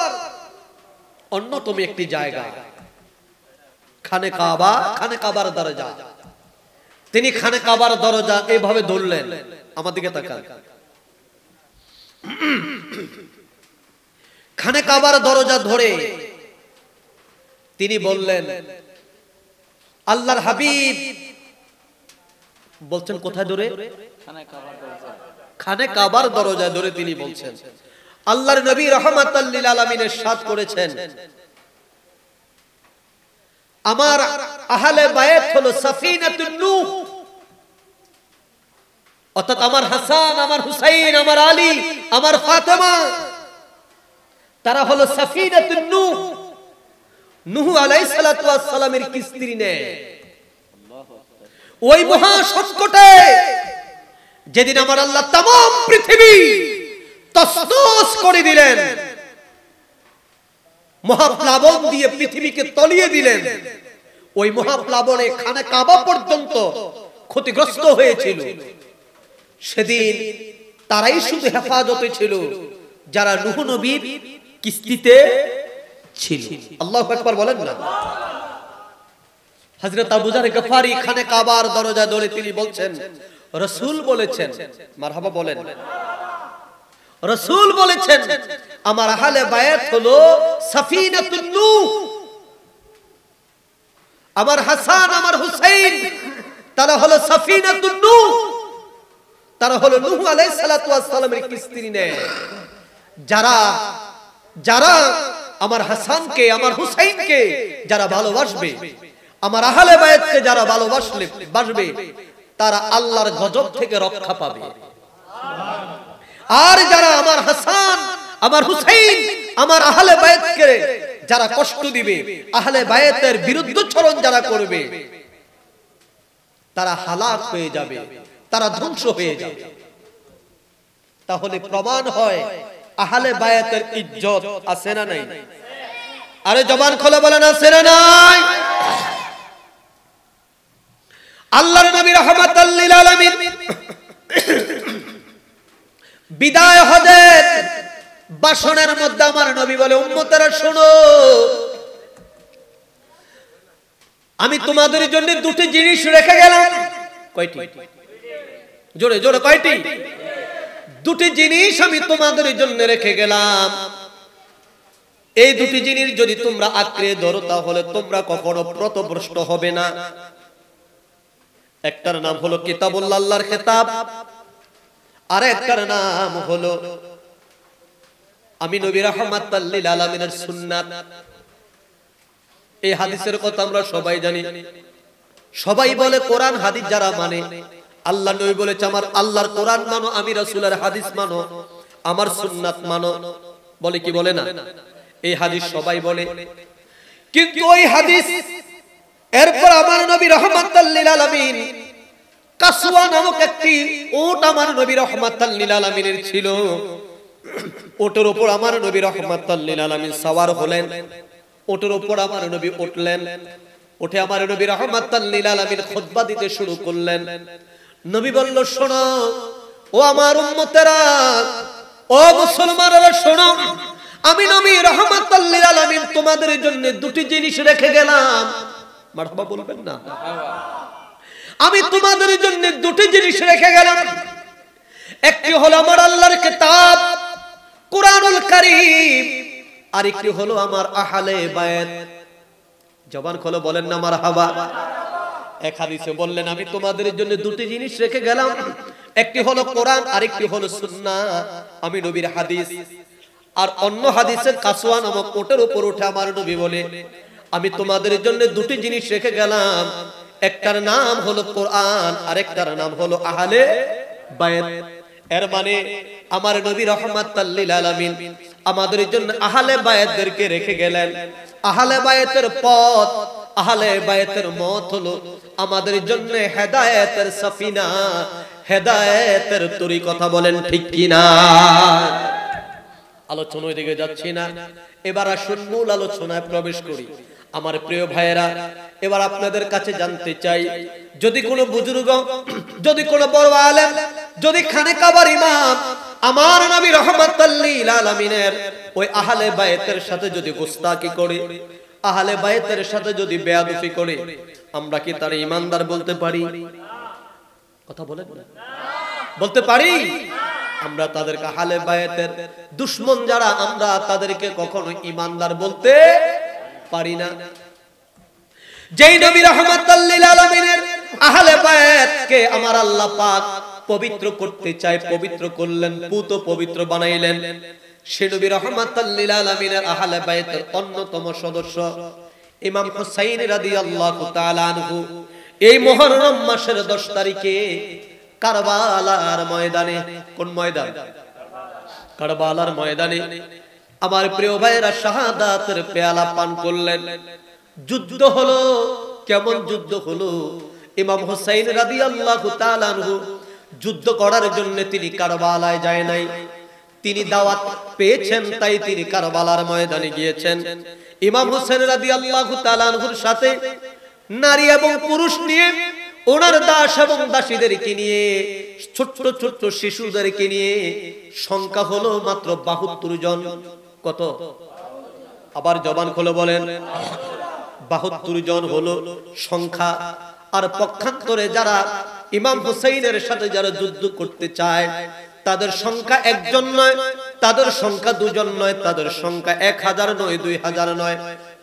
অন্যতম একটি জায়গা খানে কাবা, খানে কাবার দরজা। তিনি খানে কাবার দরজা এইভাবে ধরলেন, আমার দিকে তাকান। খানে কাবার দরজা ধরে তিনি বললেন, আল্লাহর হাবিব বলছেন কোথায় ধরে? খানে কাবার দরজা ধরে তিনি বলছেন। আল্লাহর নবী রাহমাতাল লিল আলামিন ইরশাদ করেছেন, আমার আহলে বায়ত হলো সাফিনাতুন নূহ, অর্থাৎ আমার হাসান, আমার হুসাইন, আমার আলী, আমার ফাতেমা, তারা হলো সাফিনাতুন নূহ। নূহ আলাইহিস সালাতু ওয়াস সালামের কি স্ত্রী নেই? ওই মহা সংকটে যেদিন আমার আল্লাহ तमाम পৃথিবী তছনছ করে দিলেন, মহাপ্লাবন দিয়ে পৃথিবীকে তলিয়ে দিলেন, ওই মহাপ্লাবনে খানে কাবা পর্যন্ত ক্ষতিগ্রস্ত হয়েছিল। সেদিন তারাই শুধু হেফাজতে ছিল যারা নূহ নবীর কিস্তিতে ছিল। আল্লাহু আকবার বলেন না। হযরত আবু যর গফারি খানে কাবার দরজা ধরে তিনি বলছেন, রাসূল বলেছেন, মারহাবা বলেন, রাসূল বলেছেন আমার আহলে বায়াত হলো সাফিনাতুন নূহ, আমার হাসান আমার হুসাইন তারা হলো সাফিনাতুন নূহ, তারা হলো নূহ আলাইহিস সালাতু ওয়াস সালামের কিস্তির নেয়। যারা যারা আমার হাসানকে আমার হুসাইনকে যারা ভালোবাসবে, আমার আহলে বায়াতকে যারা ভালোবাসবে তারা আল্লাহর গজব থেকে রক্ষা পাবে। আর যারা আমার হাসান আমার হুসাইন আমার আহলে বায়াতকে যারা কষ্ট দিবে, আহলে বায়াতের বিরুদ্ধাচরণ যারা করবে, তারা হালাক হয়ে যাবে, তারা ধ্বংস হয়ে যাবে। তাহলে প্রমাণ হয় আহলে বায়াতের ইজ্জত আছে না নাই? আরে জবান খুলে বলেন আছে না নাই? আল্লাহর নবী রাহমাতাল লিল আলামিন বিদায় হজের ভাষণের মধ্যে আমার নবী বলে, উম্মতেরা শোনো, আমি তোমাদের জন্য দুটি জিনিস রেখে গেলাম। কয়টি? জোরে জোরে কয়টি? দুটি জিনিস আমি তোমাদের জন্য রেখে গেলাম। এই দুটি জিনিস যদি তোমরা আঁকড়ে ধরো তাহলে তোমরা কখনো পথভ্রষ্ট হবে না। একটার নাম হলো কিতাবুল্লাহ, আল্লাহর কিতাব, আর একটার নাম হলো আমি নবী রাহমাতাল লিল আলামিনের সুন্নাত। এই হাদিসের কথা আমরা সবাই জানি। সবাই বলে কোরআন হাদিস যারা মানে, আল্লাহ নবী বলেছে আমার আল্লাহর কোরআন মানো, আমি রাসূলের হাদিস মানো, আমার সুন্নাত মানো। বলে কি বলে না? এই হাদিস সবাই বলে, কিন্তু ওই হাদিস এরপর আমার নবী রাহমাতাল লিল আলামিন কাসওয়া নামক একটি উট আমার নবী রাহমাতাল লিল আলামিনের ছিল। ওটের উপর আমার নবী রাহমাতাল লিল আলামিন সওয়ার হলেন, ওটের উপর আমার নবী উঠলেন, উঠে আমার নবী রাহমাতাল লিল আলামিন খুতবা দিতে শুরু করলেন। নবী বলল, শোনো ও আমার উম্মতেরা, ও মুসলমানেরা শোনো, আমি নবী রাহমাতাল লিল আলামিন তোমাদের জন্য দুটি জিনিস রেখে গেলাম। মারহাবা বলবেন না? আমি তোমাদের জন্য দুটি জিনিস রেখে গেলাম। একটি হলো আমার আল্লাহর কিতাব কুরআনুল কারীম, আর একটি হলো আমার আহলে বায়াত। জবান খুলে বলেন না মারহাবা। এক হাদিসে বললেন আমি তোমাদের জন্য দুটি জিনিস রেখে গেলাম, একটি হলো কোরআন আর একটি হলো সুন্নাহ, আমি নবীর হাদিস। আর অন্য হাদিসে কাসওয়া নামক ওটের উপর উঠে আমার নবী বলে, আমি তোমাদের জন্য দুটি জিনিস রেখে গেলাম, একটার নাম হলো কোরআন আর একটার নাম হলো আহলে বায়াত। এর মানে আমার নবী রাহমাতাল লিল আলামিন আমাদের জন্য আহলে বায়াতদেরকে রেখে গেলেন। আহলে বায়াতের পথ, আহলে বায়াতের মত হলো আমাদের জন্য হেদায়েতের সফিনা, হেদায়েতের তরি। কথা বলেন ঠিক কি না? আলোচনার দিকে যাচ্ছি না, এবার আসুন মূল আলোচনায় প্রবেশ করি। আমার প্রিয় ভাইয়েরা, এবার আপনাদের কাছে জানতে চাই, যদি কোনো বুজুর্গ, যদি কোনো বড় আলেম, যদি খানে কাবার ইমাম আমার নবী রাহমাতাল লিল আলামিনের ওই আহলে বায়াতের সাথে যদি গোস্তাকি করে, আহলে বায়াতের সাথে যদি বেয়াদবি করে, আমরা কি তার ঈমানদার বলতে পারি? কথা বলেন না, বলতে পারি? আমরা তাদেরকে আহলে বায়াতের দুশমন যারা, আমরা তাদেরকে কখনো ঈমানদার বলতে পারি না। যেই নবী রাহমাতাল লিল আলামিনের আহলে বায়াতকে আমার আল্লাহ পাক পবিত্র করতে চায়, পবিত্র করলেন, পুত পবিত্র বানাইলেন। সে নবী রাহমাতাল লিল আলামিনের আহলে বায়াতের অন্যতম সদস্য ইমাম হুসাইন রাদিয়াল্লাহু তাআলা আনহু এই মুহররম মাসের 10 তারিখে কারবালার ময়দানে, কোন ময়দান? কারবালার ময়দানে আমার প্রিয় ভাইয়েরা শাহাদাতের পেয়ালা পান করলেন। যুদ্ধ হলো। কেমন যুদ্ধ হলো? ইমাম হুসাইন রাদিয়াল্লাহু তাআলা আনহু যুদ্ধ করার জন্য তিনি কারবালায় যায় নাই, তিনি দাওয়াত পেয়েছেন তাই তিনি কারবালার ময়দানে গিয়েছেন। ইমাম হোসেন রাদিয়াল্লাহু তাআলা আনহুর সাথে নারী এবং পুরুষ নিয়ে, ওনার দাস এবং দাসীদেরকে নিয়ে, ছোট্ট ছোট্ট শিশুদেরকে নিয়ে সংখ্যা হলো মাত্র 72 জন। কত? আবার জবান খুলে বলেন। 72 জন হলো সংখ্যা। আর পক্ষান্তরে যারা ইমাম হুসাইনের সাথে যারা যুদ্ধ করতে চায় তাদের সংখ্যা একজন নয়, তাদের সংখ্যা দুজন নয়, তাদের সংখ্যা 1000 নয়, 2000 নয়,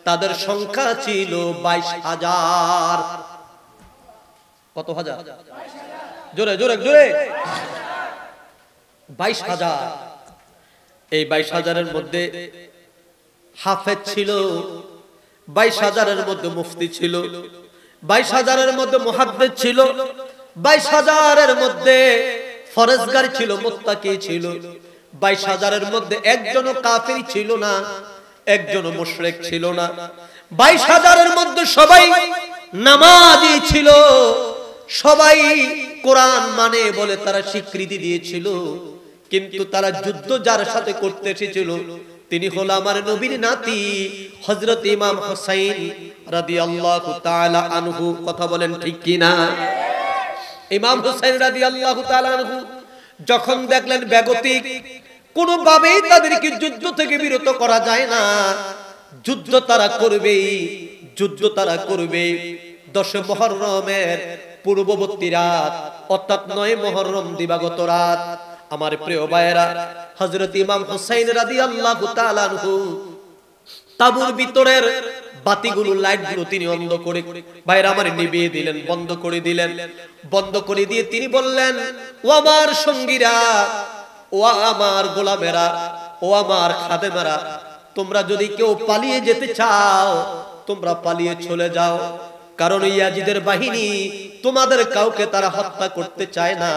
তাদের সংখ্যা ছিল 22,000। কত হাজার? জোরে জোরে জোরে। 22,000। এই 22,000-এর মধ্যে হাফেজ ছিল, 22,000-এর মধ্যে মুফতি ছিল, 22,000-এর মধ্যে মুহাদ্দিস ছিল, 22,000-এর মধ্যে ফরজগার ছিল, মুত্তাকি ছিল, 22,000-এর মধ্যে একজনও কাফির ছিল না, একজনও মুশরিক ছিল না। 22,000-এর মধ্যে সবাই নামাজি ছিল, সবাই কোরআন মানে বলে তারা স্বীকৃতি দিয়েছিল। কিন্তু তারা যুদ্ধ যার সাথে করতে এসেছিল তিনি হলো আমার নবীর নাতি হযরত ইমাম হুসাইন রাদিয়াল্লাহু তাআলা আনহু। কথা বলেন ঠিক কি না? ইমাম হুসাইন রাদিয়াল্লাহু তাআলা আনহু যখন দেখলেন বেগতিক, কোনোভাবেই তাদেরকে যুদ্ধ থেকে বিরত করা যায় না, যুদ্ধ তারা করবেই, যুদ্ধ তারা করবে। 10 মুহররমের পূর্ববর্তী রাত অর্থাৎ 9 মুহররম দিবাগত রাত, আমার প্রিয় ভাইয়েরা, হযরত ইমাম হুসাইন রাদিয়াল্লাহু তাআলা আনহু তাবুর ভিতরের বাতিগুলো, লাইটগুলো তিনি বন্ধ করে, ভাইরা আমার, নিভিয়ে দিলেন, বন্ধ করে দিলেন। বন্ধ করে দিয়ে তিনি বললেন, ও আমার সঙ্গীরা, ও আমার গোলামেরা, ও আমার খাদেমেরা, তোমরা যদি কেউ পালিয়ে যেতে চাও তোমরা পালিয়ে চলে যাও, কারণ ইয়াজিদের বাহিনী তোমাদের কাউকে তারা হত্যা করতে চায় না,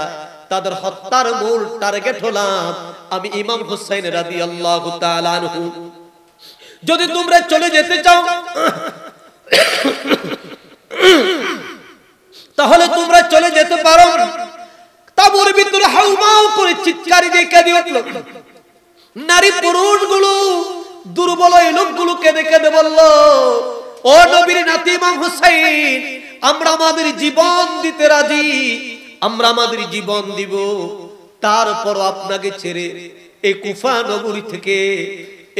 তাদের হত্যার মূল টার্গেট হলাম আমি ইমাম হুসাইন রাদিয়াল্লাহু তাআলা আনহু। যদি তোমরা চলে যেতে চাও তাহলে তোমরা চলে যেতে পারো। তাবুর ভিতরে হাউমাউ করে চিৎকার দিয়ে কেঁদে উঠল। নারী পুরুষগুলো, দুর্বল এই লোকগুলো কেঁদে কেঁদে বলল, ও নবীর নাতি ইমাম হুসাইন, আমরা আমাদের জীবন দিতে রাজি, আমরা আমাদের জীবন দিব, তারপর আপনাকে ছেড়ে এই কুফা নগরী থেকে,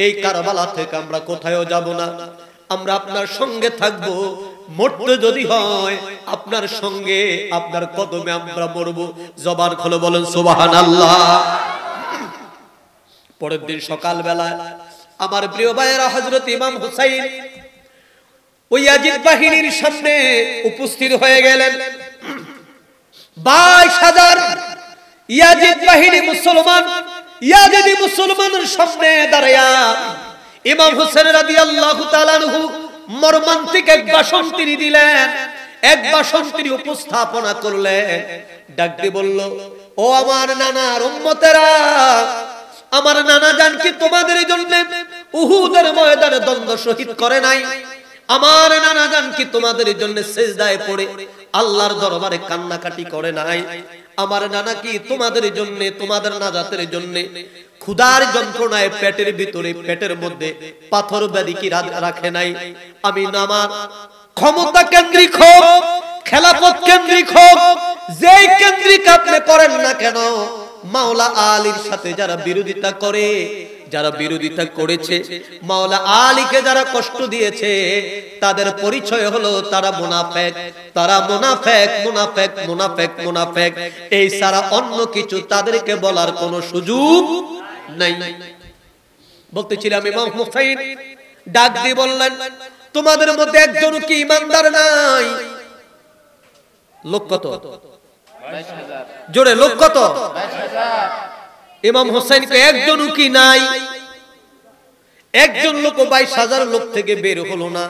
এই কারবালা থেকে আমরা কোথাও যাব না, আমরা আপনার সঙ্গে থাকব, মরতে যদি হয় আপনার সঙ্গে, আপনার কদমে আমরা মরব। জবান খুলে বলেন সুবহানাল্লাহ। পরের দিন সকালবেলা আমার প্রিয় ভাইয়েরা, হযরত ইমাম হুসাইন ওই ইয়াজিদ বাহিনীর সামনে উপস্থিত হয়ে গেলেন। 22,000 ইয়াজিদ বাহিনী মুসলমান, ইয়াজিদি মুসলমানের সামনে দাঁড়ায়া ইমাম হুসাইন রাদিয়াল্লাহু তাআলা আনহু মর্মান্তিক এক ভাষণ তিনি দিলেন, এক ভাষণ তিনি উপস্থাপনা করলেন। ডাক দিয়ে বলল, ও আমার নানার উম্মতেরা, আমার নানা জান কি তোমাদের জন্য উহুদের ময়দানে দ্বন্দ্ব শহীদ করে নাই? আমার নানা জান কি তোমাদের জন্য সিজদায় পড়ে আল্লাহর দরবারে কান্নাকাটি করে নাই? আমার নানা কি তোমাদের জন্য, তোমাদের নাজাতের জন্য ক্ষুধার যন্ত্রণায় পেটের ভিতরে, পেটের মধ্যে পাথর ব্যাধি কি রাখে নাই? আমি নামার ক্ষমতা কেন্দ্রিক হোক, খেলাফত কেন্দ্রিক হোক, যেই কেন্দ্রিক আপনি করেন না কেন, মাওলা আলীর সাথে যারা বিরোধিতা করে, যারা বিরোধিতা করেছে, মাওলা আলীকে যারা কষ্ট দিয়েছে, তাদের পরিচয় হলো তারা মুনাফিক, তারা মুনাফিক, মুনাফিক, মুনাফিক, মুনাফিক। এই সারা অন্য কিছু তাদেরকে বলার কোনো সুযোগ নাই। বলতেছিলাম ইমাম হুসাইন ডাক দিয়ে বললেন, তোমাদের মধ্যে একজন কি ইমানদার নাই? লোক কত? 22,000। জোরে, লোক কত? 22,000। ইমাম হুসাইন কে একজন কি নাই? একজন লোক 22,000 লোক থেকে বের হলো না।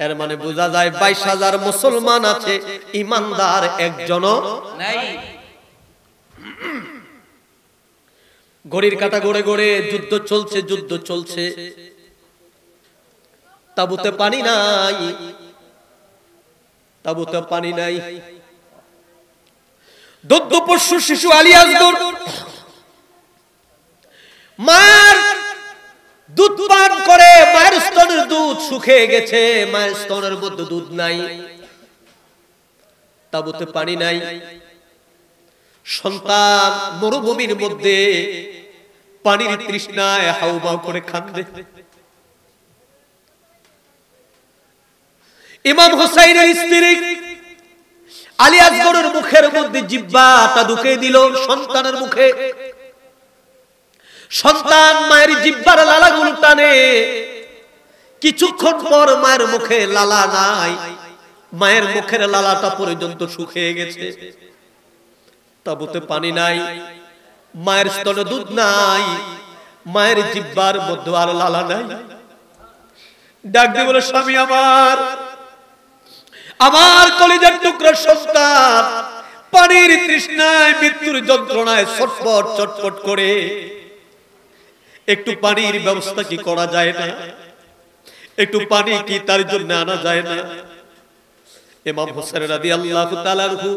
এর মানে বোঝা যায় 22,000 মুসলমান আছে, ইমানদার একজনও নাই। ঘড়ির কাঁটা গড়ে গড়ে যুদ্ধ চলছে, যুদ্ধ চলছে। তাবুতে পানি নাই, তাবুতে পানি নাই। দুগ্ধপোষ্য শিশু আলী আসগর মার দুধ পান করে, মায়ের স্তনের দুধ শুকিয়ে গেছে, মায়ের স্তনের মধ্যে দুধ নাই, তাবুতে পানি নাই। সন্তান মরুভূমির মধ্যে পানির তৃষ্ণায় হাউমাউ করে কাঁদে। ইমাম হুসাইনের স্ত্রী আলী আসগরের মুখের মধ্যে জিহ্বাটা ঢুকিয়ে দিল সন্তানের মুখে। সন্তান মায়ের জিহ্বার লালাগুলো টানে, কিছুক্ষণ পর মায়ের মুখে লালা নাই, মায়ের মুখের লালাটা পর্যন্ত শুকিয়ে গেছে, তাবুতে পানি নাই, মায়ের স্তনে দুধ নাই, মায়ের জিহ্বার মধ্যে আর লালা নাই। ডাক দিয়ে বলে, স্বামী আমার, আমার কলিজার টুকরা সন্তান পানির তৃষ্ণায় মৃত্যুর যন্ত্রণায় ছটফট ছটফট করে, একটু পানির ব্যবস্থা কি করা যায় না? একটু পানি কি তার জন্য আনা যায় না? ইমাম হোসেন রাদিয়াল্লাহু তাআলা আনহু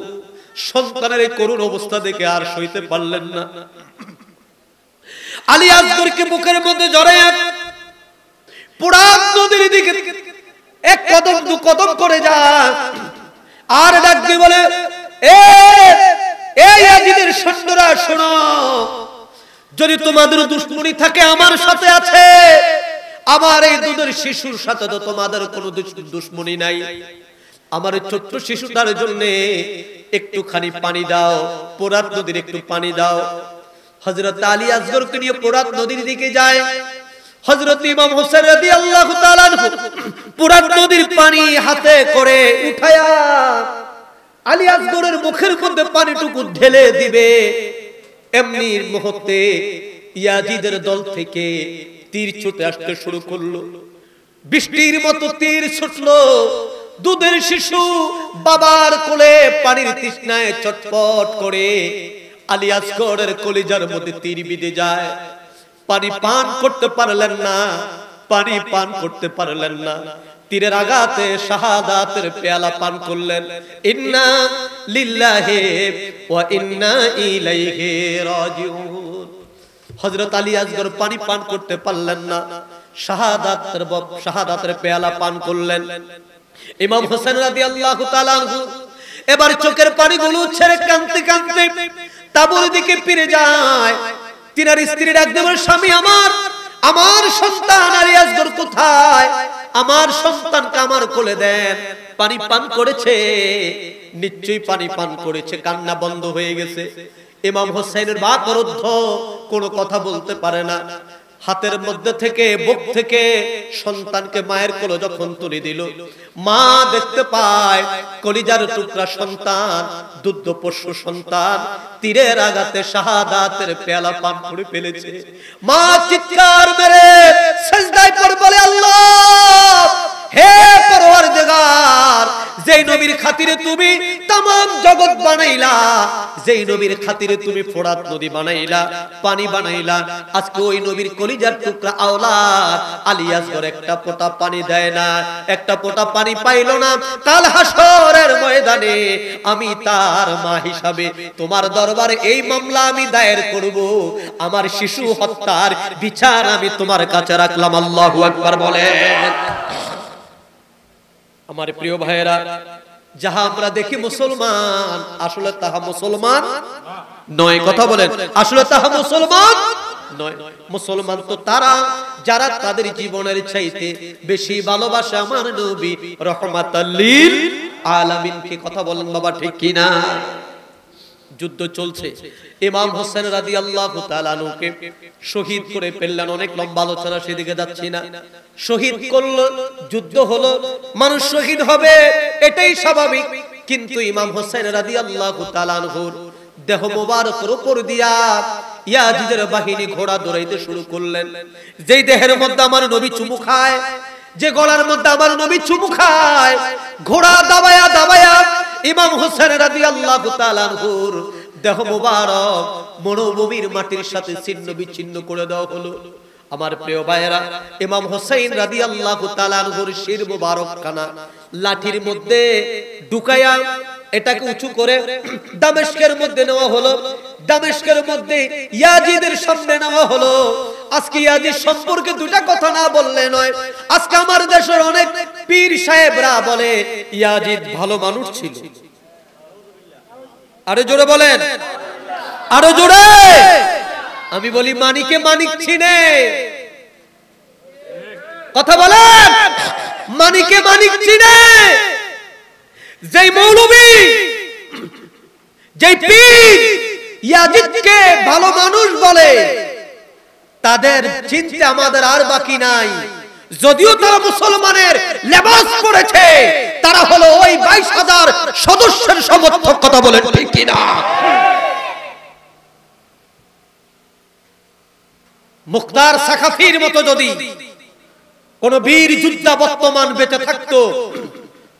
সন্তানের এই করুণ অবস্থা দেখে আর সইতে পারলেন না। আলী আসগরকে বুকের মধ্যে জড়ায় পুরাত নদীর দিকে এক কদম দু কদম করে যায় আর ডাক দিয়ে বলে, এই ইয়াজিদের সৈন্যরা শোনো, যদি তোমাদের দুশমনি থাকে আমার সাথে আছে, আমার এই দুধের শিশুর সাথে তো তোমাদের কোনো দুশমনি নাই। আমার ছোট্ট শিশুটার জন্য একটুখানি পানি দাও, পোরাত নদীর একটু পানি দাও। হযরত আলী আসগরকে নিয়ে পোরাত নদীর দিকে যায়। হযরত ইমাম হোসেন রাদিয়াল্লাহু তাআলা আনহু পোরাত নদীর পানি হাতে করে উঠায়া আলী আসগরের মুখের মধ্যে পানিটুকু ঢেলে দিবে, এমনি মুহূর্তে ইয়াজিদের দল থেকে তীর ছুটে আসতে শুরু করলো। বৃষ্টির মতো তীর ছুটলো। দুধের শিশু বাবার কোলে পানির তৃষ্ণায় ছটফট করে আলী আসগরের কলিজার মধ্যে তীর বিঁধে যায়। পানি পান করতে পারলেন না, পানি পান করতে পারলেন না। তীরের আঘাতে শাহাদাতের পেয়ালা পান করলেন। ইন্না লিল্লাহি ওয়া ইন্না ইলাইহি রাজিউন। হযরত আলী আসগর পানি পান করতে পারলেন না, শাহাদাতের পেয়ালা পান করলেন। ইমাম হোসেন রাদিয়াল্লাহু তাআলা আনহু এবার চোখের পানিগুলো ছেড়ে কাঁদতে কাঁদতে তাঁবুর দিকে ফিরে যায়। তিনার স্ত্রী ডাক দিয়ে বলে, স্বামী আমার, আমার সন্তান আলী আসগর কোথায়? আমার সন্তানকে আমার কোলে দেন। পানি পান করেছে, নিশ্চয়ই পানি পান করেছে, কান্না বন্ধ হয়ে গেছে। ইমাম হোসেনের বাকরুদ্ধ, কোনো কথা বলতে পারে না। হাতের মধ্যে থেকে বুক থেকে সন্তানকে মায়ের কোলে যখন তুলে দিল, মা দেখতে পায় কলিজার টুকরা সন্তান, দুগ্ধপোষ্য সন্তান তীরের আঘাতে শাহাদাতের পেয়ালা পান করে ফেলেছে। মা চিৎকার মেরে সিজদায় পড়ে বলে, আল্লাহ, হে পরওয়ারদিগার, যেই নবীর খাতিরে তুমি तमाम জগৎ বানাইলা, যেই নবীর খাতিরে তুমি ফোরাত নদী বানাইলা, পানি বানাইলা, আজকে ওই নবীর কলিজার টুকরা আওলাদ আলী আসগর একটা ফোঁটা পানি দেয় না, একটা ফোঁটা পানি পাইল না। কাল হাসরের ময়দানে আমি তার মা হিসাবে তোমার দরবারে এই মামলা আমি দায়ের করব। আমার শিশু হত্যার বিচার আমি তোমার কাছে রাখলাম। আল্লাহু আকবার বলেন। আমার প্রিয় ভাইয়েরা, যাহা আমরা দেখি মুসলমান, আসলে তাহা মুসলমান নয়। কথা বলেন, আসলে তাহা মুসলমান নয়। মুসলমান তো তারা যারা তাদের জীবনের চাইতে বেশি ভালোবাসে আমার নবী রাহমাতাল লিল আলামিনকে। কথা বলেন বাবা, ঠিক কি না? যুদ্ধ চলছে, ইমাম হোসেন রাদিয়াল্লাহু তাআলা আনহুকে শহীদ করে ফেললেন। অনেক লম্বা আলোচনা, সেদিকে যাচ্ছি না। শহীদ করলো, যুদ্ধ হলো, মানুষ শহীদ হবে, এটাই স্বাভাবিক। কিন্তু ইমাম হোসেন রাদিয়াল্লাহু তাআলা আনহুর দেহ মোবারকের উপর দিয়া ইয়াজিদের বাহিনী ঘোড়া দৌড়াইতে শুরু করলেন। যেই দেহের মধ্যে আমার নবী চুমু খায়, যে গলার মধ্যে আমার নবী চুমু খায়, ঘোড়া দাবায়া দাবায়া ইমাম হোসেন রাদিয়াল্লাহু তাআলা আনহুর দেহ মোবারক মরুভূমির মাটির সাথে ছিন্ন বিচ্ছিন্ন করে দেওয়া হলো। আমার প্রিয় ভাইয়েরা, ইমাম হোসেন রাদিয়াল্লাহু তাআলা আনহুর শির মোবারক খানা লাঠির মধ্যে ঢুকায়া এটাকে উঁচু করে দামেস্কের মধ্যে নেওয়া হলো। দামেস্কের মধ্যে ইয়াজিদের সামনে নেওয়া হলো। আজকে ইয়াজিদ সম্পর্কে দুটা কথা না বললে নয়। আজকে আমার দেশের অনেক পীর সাহেবরা বলে ইয়াজিদ ভালো মানুষ ছিল। আরো জোরে বলেন, আরো জোরে। আমি বলি মানিকে মানিক চিনে, কথা বলেন, মানিকে মানিক চিনে। যেই মৌলবী, যেই পীর ইয়াজিদকে ভালো মানুষ বলে, তাদের চিন্তা আমাদের আর বাকি নাই। যদিও তারা মুসলমানের লেবাস পরেছে, তারা হলো ওই 22,000 সদস্যের সমর্থক, কথা বলেন ঠিক কিনা? মুখতার সাকাফির মতো যদি কোন বীর যোদ্ধা বর্তমান বেঁচে থাকতো,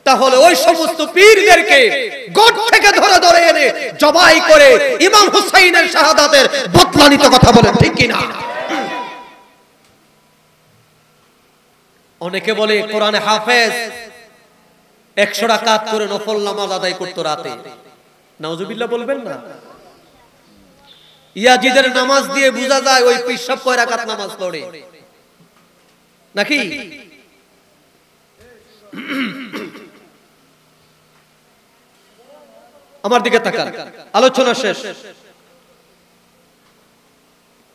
তাহলে ওই সমস্ত পীরদেরকে গোট থেকে ধরে ধরে এনে জবাই করে ইমাম হুসাইনের শাহাদাতের বদলা নিত, কথা বলেন ঠিক কিনা? অনেকে বলে কোরআনে হাফেজ 100 রাকাত করে নফল নামাজ আদায় করতো রাতে। নাউজুবিল্লাহ বলবেন না? ইয়াজিদের নামাজ দিয়ে বোঝা যায় ওই পিসাব কয় রাকাত নামাজ পড়ে নাকি? আমার দিকে তাকান, আলোচনা শেষ।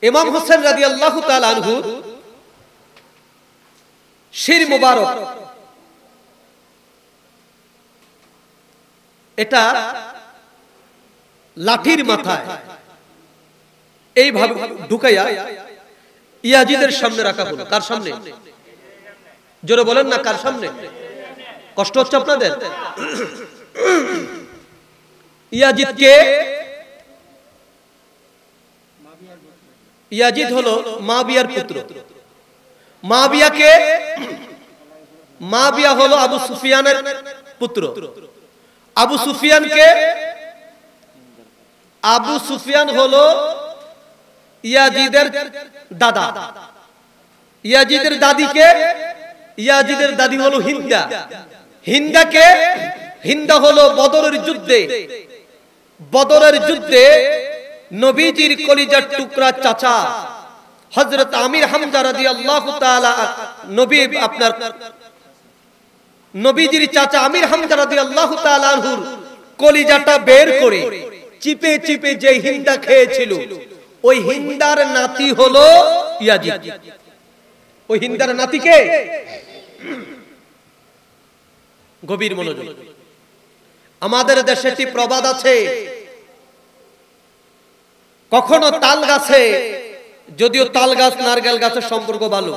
ইমাম হোসেন রাদিয়াল্লাহু তাআলা আনহু শির মুবারক, এটা লাঠির মাথায় এইভাবে ঢুকাইয়া ইয়াজিদের সামনে রাখা হলো। কার সামনে? জোরে বলেন না, কার সামনে? কষ্ট হচ্ছে আপনাদের? ইয়াজিদকে, ইয়াজিদ হলো মাবিয়ার পুত্র। মাবিয়া হলো আবু সুফিয়ানের পুত্র। আবু সুফিয়ান হলো ইয়াজিদের দাদা। ইয়াজিদের দাদিকে, ইয়াজিদের দাদি হলো হিন্দা। হিন্দা হলো বদরের যুদ্ধে নবীজির কলিজার টুকরা চাচা হযরত আমির হামজা রাদিয়াল্লাহু তাআলা, নবীজির চাচা আমির হামজা রাদিয়াল্লাহু তাআলা আনহুর কলিজাটা বের করে চিপে চিপে যে হিন্দা খেয়েছিল, ওই হিন্দার নাতি হলো ইয়াজিদ। ওই হিন্দার নাতিকে, গভীর মনোযোগ। আমাদের দেশে একটি প্রবাদ আছে, কখনো তাল গাছে, যদিও তাল গাছ নারকেল গাছের সম্পর্ক ভালো,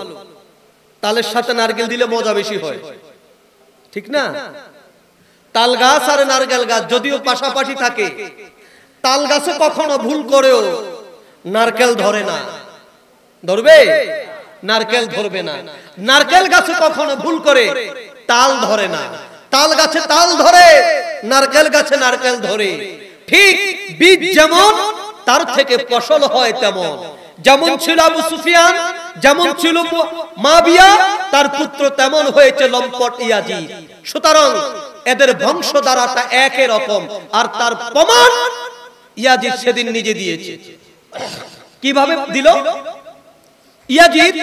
তালের সাথে নারকেল দিলে মজা বেশি হয়, ঠিক না? তাল গাছ আর নারকেল গাছ যদিও পাশাপাশি থাকে, তাল গাছে কখনো ভুল করেও নারকেল ধরে না। ধরবে? নারকেল ধরবে না। নারকেল গাছে কখনো ভুল করে তাল ধরে না। তাল গাছে তাল ধরে, নারকেল গাছে নারকেল ধরে। ঠিক বীজ যেমন, তার থেকে ফসল হয় তেমন। যেমন ছিল আবু সুফিয়ান, যেমন ছিল মাবিয়া, তার পুত্র তেমন হয়েছে লম্পট ইয়াজিদ। সুতরাং এদের বংশধারাটা একই রকম। আর তার প্রমাণ ইয়াজিদ সেদিন নিজে দিয়েছে। কিভাবে দিল? ইয়াজিদ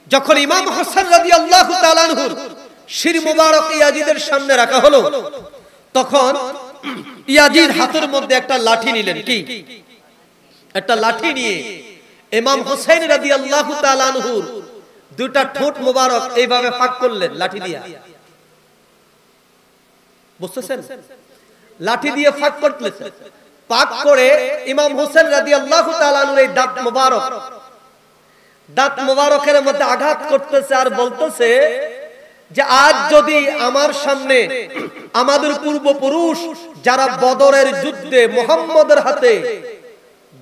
যখন ইমাম হাসান রাদিয়াল্লাহু তাআলা আনহুর শির মুবারক ইয়াজিদের সামনে রাখা হলো, তখন ইয়াজিদ হাতের মধ্যে একটা লাঠি নিলেন। কি? একটা লাঠি নিয়ে ইমাম হোসেন রাদিয়াল্লাহু তাআলা আনহুর দুটা ঠোঁট মুবারক এইভাবে ফাঁক করলেন লাঠি দিয়ে। বুঝতেছেন? লাঠি দিয়ে ফাঁক করতেছেন। পাক করে ইমাম হোসেন রাদিয়াল্লাহু তাআলা আনহুর এই দাঁত মুবারকের মধ্যে আঘাত করতেছে আর বলতেছে যে আজ যদি আমার সামনে আমাদের পূর্বপুরুষ যারা বদরের যুদ্ধে মুহাম্মদের হাতে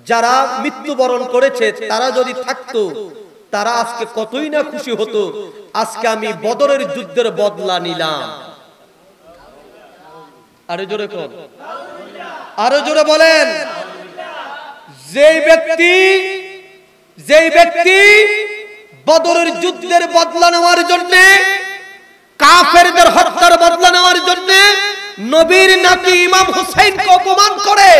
যারা মৃত্যুবরণ করেছে তারা যদি থাকতো, তারা আজকে কতই না খুশি হতো। আজকে আমি বদরের যুদ্ধের বদলা নিলাম। আরো জোরে কোন, আরো জোরে বলেন। যেই ব্যক্তি বদরের যুদ্ধের বদলা নেওয়ার জন্য, কাফেরদের হত্যার বদলা নেওয়ার জন্য নবীর নাতি ইমাম হুসাইনকে অপমান করে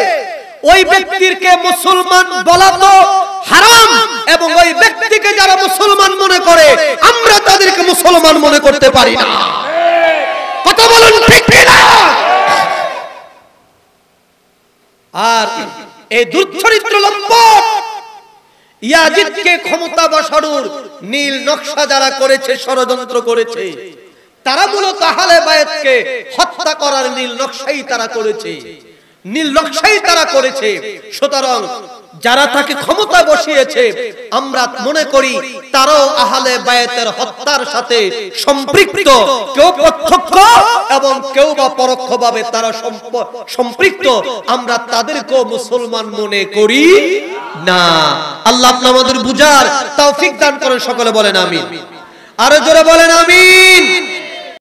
ওই ব্যক্তিকে মুসলমান বলা তো হারাম, এবং ওই ব্যক্তিকে যারা মুসলমান মনে করে আমরা তাদেরকে মুসলমান মনে করতে পারি না। কথা বলুন ঠিক কিনা? আর এই দুর্চরিত্র লম্পট ইয়াজিদকে ক্ষমতা বসানোর নীল নকশা যারা করেছে, ষড়যন্ত্র করেছে, তারা মূলত আহলে বায়াতকে হত্যা করার নীল নকশাই তারা করেছে, নীল নকশাই তারা করেছে। সুতরাং যারা তাকে ক্ষমতা বসিয়েছে আমরা মনে করি তারাও আহলে বায়াতের হত্যার সাথে সম্পৃক্ত, কেউ প্রত্যক্ষ এবং কেউ বা পরোক্ষভাবে তারা সম্পৃক্ত। আমরা তাদেরকেও মুসলমান মনে করি না। আল্লাহ আমাদের বুঝার তৌফিক দান করেন। সকলে বলেন আমিন। আরো জোরে বলেন আমিন।